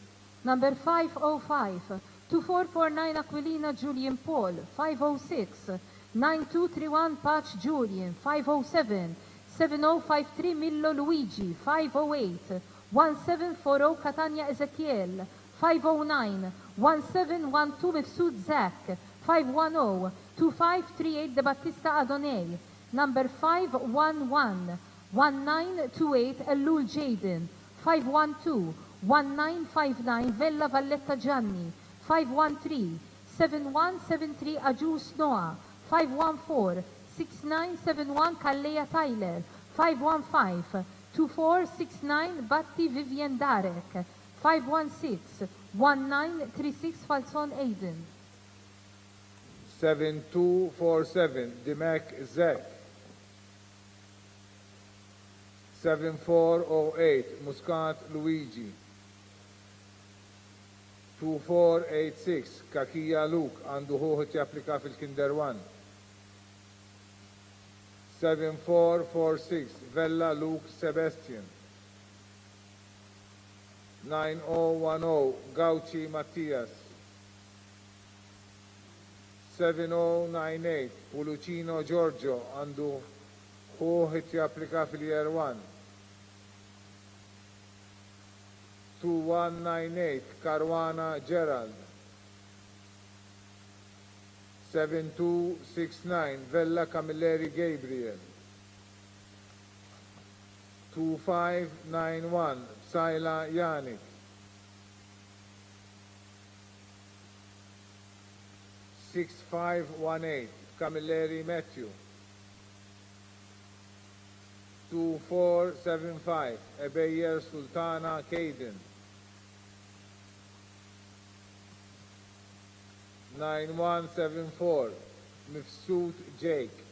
Number 505, 2449 Aquilina Julian Paul. 506, 9231 Patch Julian. 507, 7053 Millo Luigi. 508, 1740 Catania Ezekiel. 509, 1712 Mifsud Zak. 510, 2538 De Battista Adonai. Number 511, 1928 Elul Jaden. 512, 1959 Vella Valletta Gianni. 513, 7173 Ajus Noah. 514, 6971 Kalleya Tyler. 515, 2469 Batti Vivian Darek. 516, 1936 Falson Aiden. 7247 Dimek Zek. 7408 Muscat Luigi. 2486 Kakia Luke għandu ħuħut japplika fil-Kinder 1. 7446 Vella Luke Sebastian. 9010 Gauci Mattias. 7098 Pulucino Giorgio għandu ħuħut japplika fil-Year 1. 2198 Caruana Gerald. 7269 Vella Camilleri Gabriel. 2591 Saila Janik. 6518 Camilleri Matthew. 2475 Ebeyer Sultana Caden. 9174 Mifsud Jake.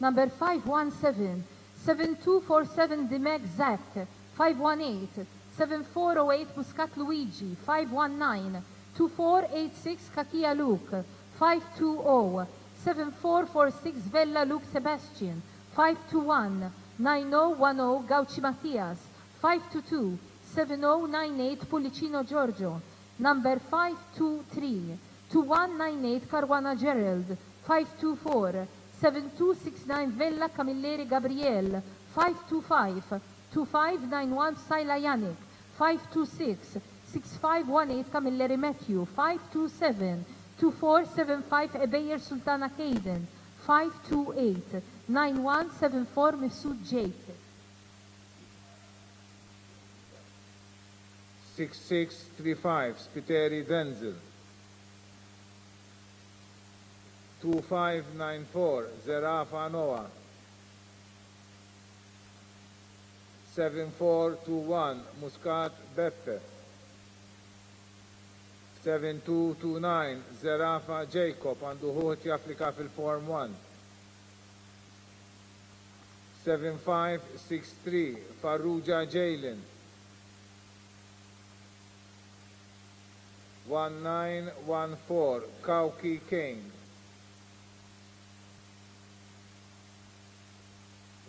Number 517, 7247 Dimek Zak. 518, 7408 Muscat Luigi. 519, 2486 Kakia Luke. 520, 7446 Vella Luke Sebastian. 521, 9010 Gauci Mattias. 522, 7098 Pulicino Giorgio. Number 523, 2198 Caruana Gerald. 524, 7269 Vella Camilleri Gabriel. 525, 2591 Saila Yannick. 526, 6518 Camilleri Matthew. 527, 2475 Ebeyer Sultana Caden. 528, 9174 Mifsud Jake. 6635 Spiteri Denzel. 2594 Zerafa Noah. 7421 Muscat Beppe. 7229 Zerafa Jacob għandu ħut japplika fil-Form 1. 7563 Farrugia Jaylin. 1914 Kauki Kane.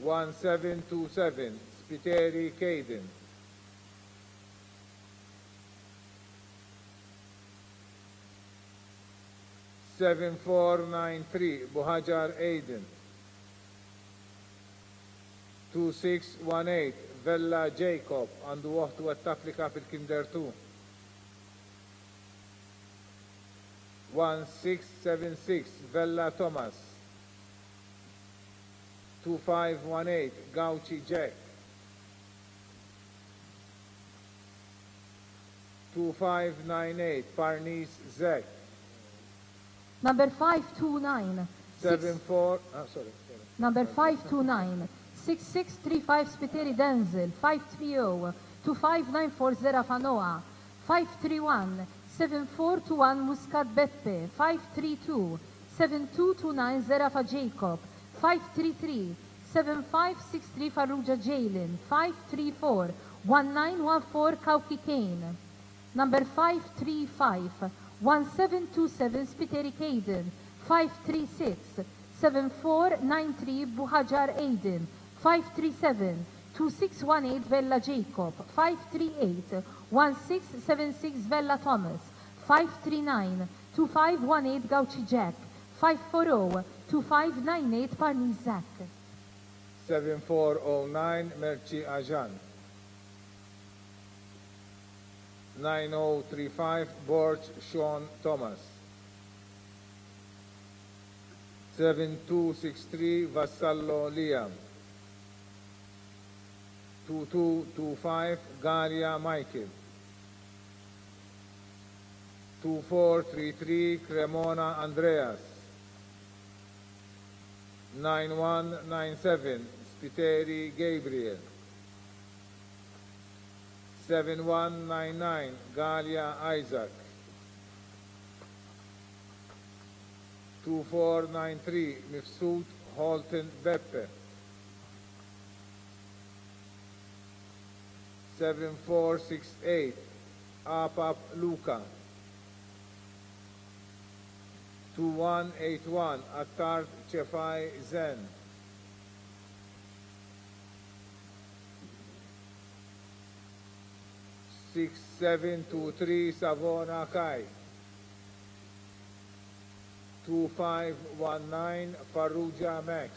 1727 Spiteri Caden. 7493 Buhajar Aiden. 2618 Vella Jacob għandu waħtu għat-tapplika fil-Kinder 2. 1676 Vella Thomas. 2518 Gauchi Jack. 2598 Parnis Zek. Number 529. 74 sorry. Number 529. 6635 Spiteri Denzel. 530 2594 Zerafa Noah. 531 7421 Muscat Beppe. 532 7229 Zerafa Jacob. 533 7563 Farrugia Jaylin. 534 1914 Kauki Kane. Number 535 1727 Spiteri Caden. 536 7493 Buhajar Aiden. 537 2618 Vella Jacob. 538 1676 Vella Thomas. 539 2518 Gauchi Jack. 540 2598 Parnis Zach. 7409 Merci Ajan. 9035 Borch Sean Thomas. 7263 Vassallo Liam. 2225 Galia Michael. 2433 Cremona Andreas. 9197 Spiteri Gabriel. 7199 Galia Isaac. 2493 Mifsud Holton Beppe. 7468 Apap Luca. 2181 Attard Chefai Zen. 6723 Savona Kai. 2519 Farrugia Max.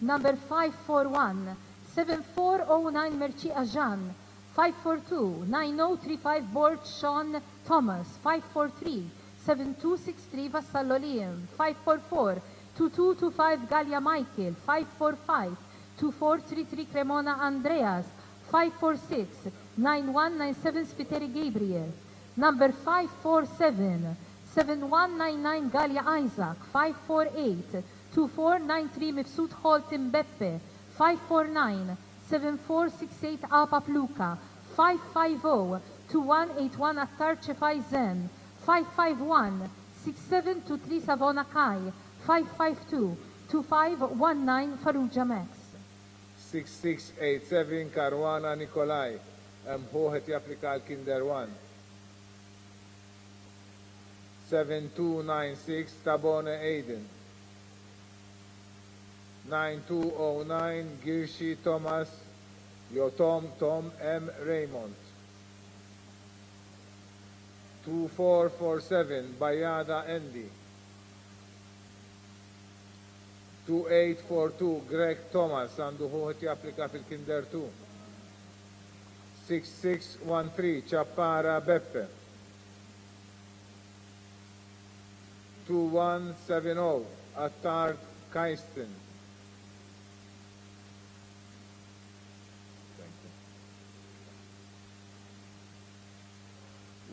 Number 541 7409 Merci Ajan. 542 9035 Borch Sean Thomas. 543 7263 Vassallo Liam. 544 2225 Galia Michael. 545 2433 Cremona Andreas. 546 9197 Spiteri Gabriel. Number 547 7199 Galia Isaac. 548 2493 Mifsud Holton Beppe. 549 7468 Apap Luca. 550 2181 Attar Chefai Zen. 551 6723 Savona Kai. 552 2519 Farrugia Max. 6687 Caruana Nikolai. Mħuħet japplika l-Kinder 1. 7296 Tabone Aiden. 9209 Girshi Thomas. Tom M. Raymond. 2447 Bayada Andy. 2842 Greg Thomas għandu ħuħet japplika fil-Kinder 2. 6613 Chappara Beppe. 2170 Attard Kaisten. 21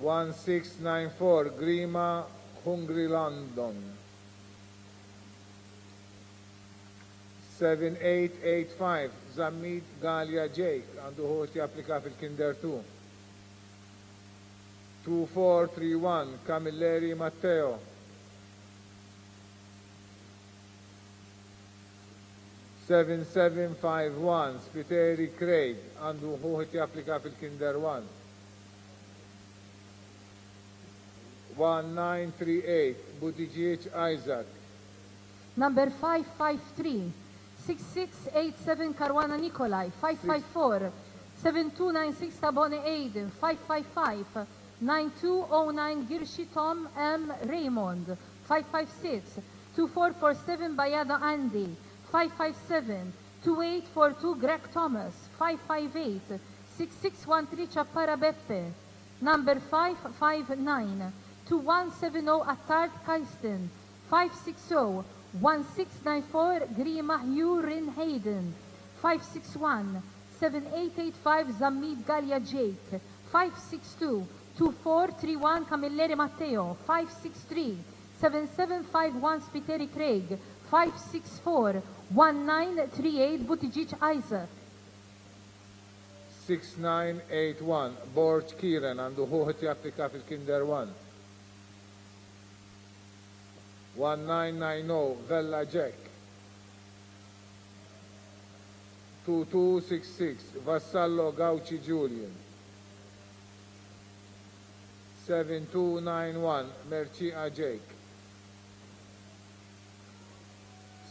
1694 Grima Hungry London. 7885 Zammit Gallia Jake għandu ħut japplika fil-Kinder 2. 2431 Camilleri Matteo. 7751 Spiteri Craig għandu ħut japplika fil-Kinder 1. 1938 Buttigieg Isaac. Number 553, 6687 Caruana Nikolai, 554, 7296 Tabone Aiden, 555, 9209 Girshi Tom M. Raymond, 556, 2447 Bayada Andy, 557, 2842 Greg Thomas, 558, 6613 Chappara Beppe, number 559, 2170 Attard Kaisten, 560, 1694 Grima Hurin Hayden, 561 7885 Zammid Gallia Jake, 562 2431 Camilleri Matteo, 563 7751 Spiteri Craig, 564 1938 Buttigieg Isaac. 6981 Borg Kieran għandu ħuħet japplika fil-Kinder 1. 1990 Vella Jack. 2266 Vassallo Gauci Julian. 7291 Mercia Jake.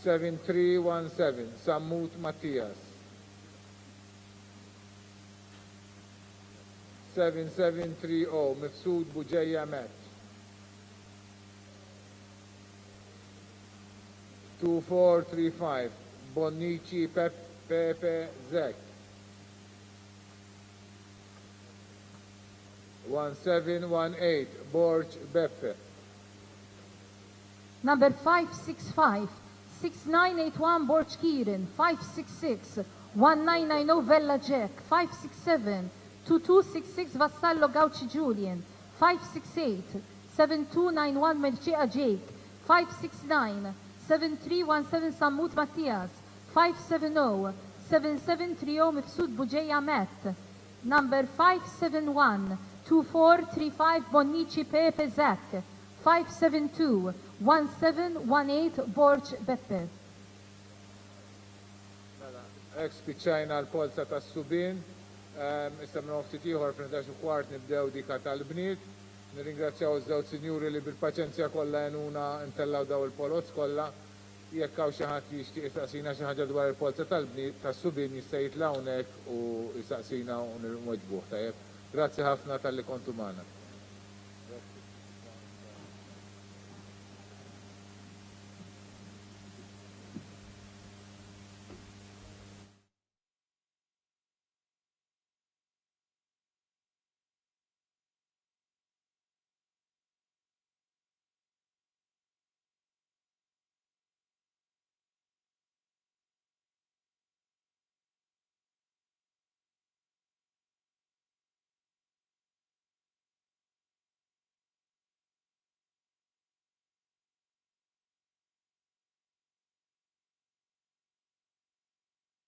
7317 Sammut Mattias. 7730 Mifsud Buġeja Matt. 2435 Bonnici Pepe Zek. 1718 Borg Beppe. Number 565, 6981 Borg Kieran, 566, 1990 Vella Jack, 567, 2266 Vassallo Gauci Julian, 568, 7291 Mercia Jake, 569, 7317 Sammut Mattias, 570, 7730 Mifsud Buġeja Matt, number 571, 2435 Bonnici Pepe Zak, 572, 1718 Borg Beppe. Ek spiċċajna l-Polza ta' Subien, issa minn ftit ieħor fl-11 nibdew dika tal-bniet. Nirringrazzjaw iż-żewġ sinjuri li bil-paċenzja kollha għenuna intellaw daw il-polozz kollha. Jekk hawn xi ħadd jixtieq jistaqsina xi ħaġa dwar il-Polza tal-bniet tas-Subien jista' jitla' hawnhekk u jistaqsina u nirmweġbuh tajjeb. Grazzi ħafna tal-li kontu magħna.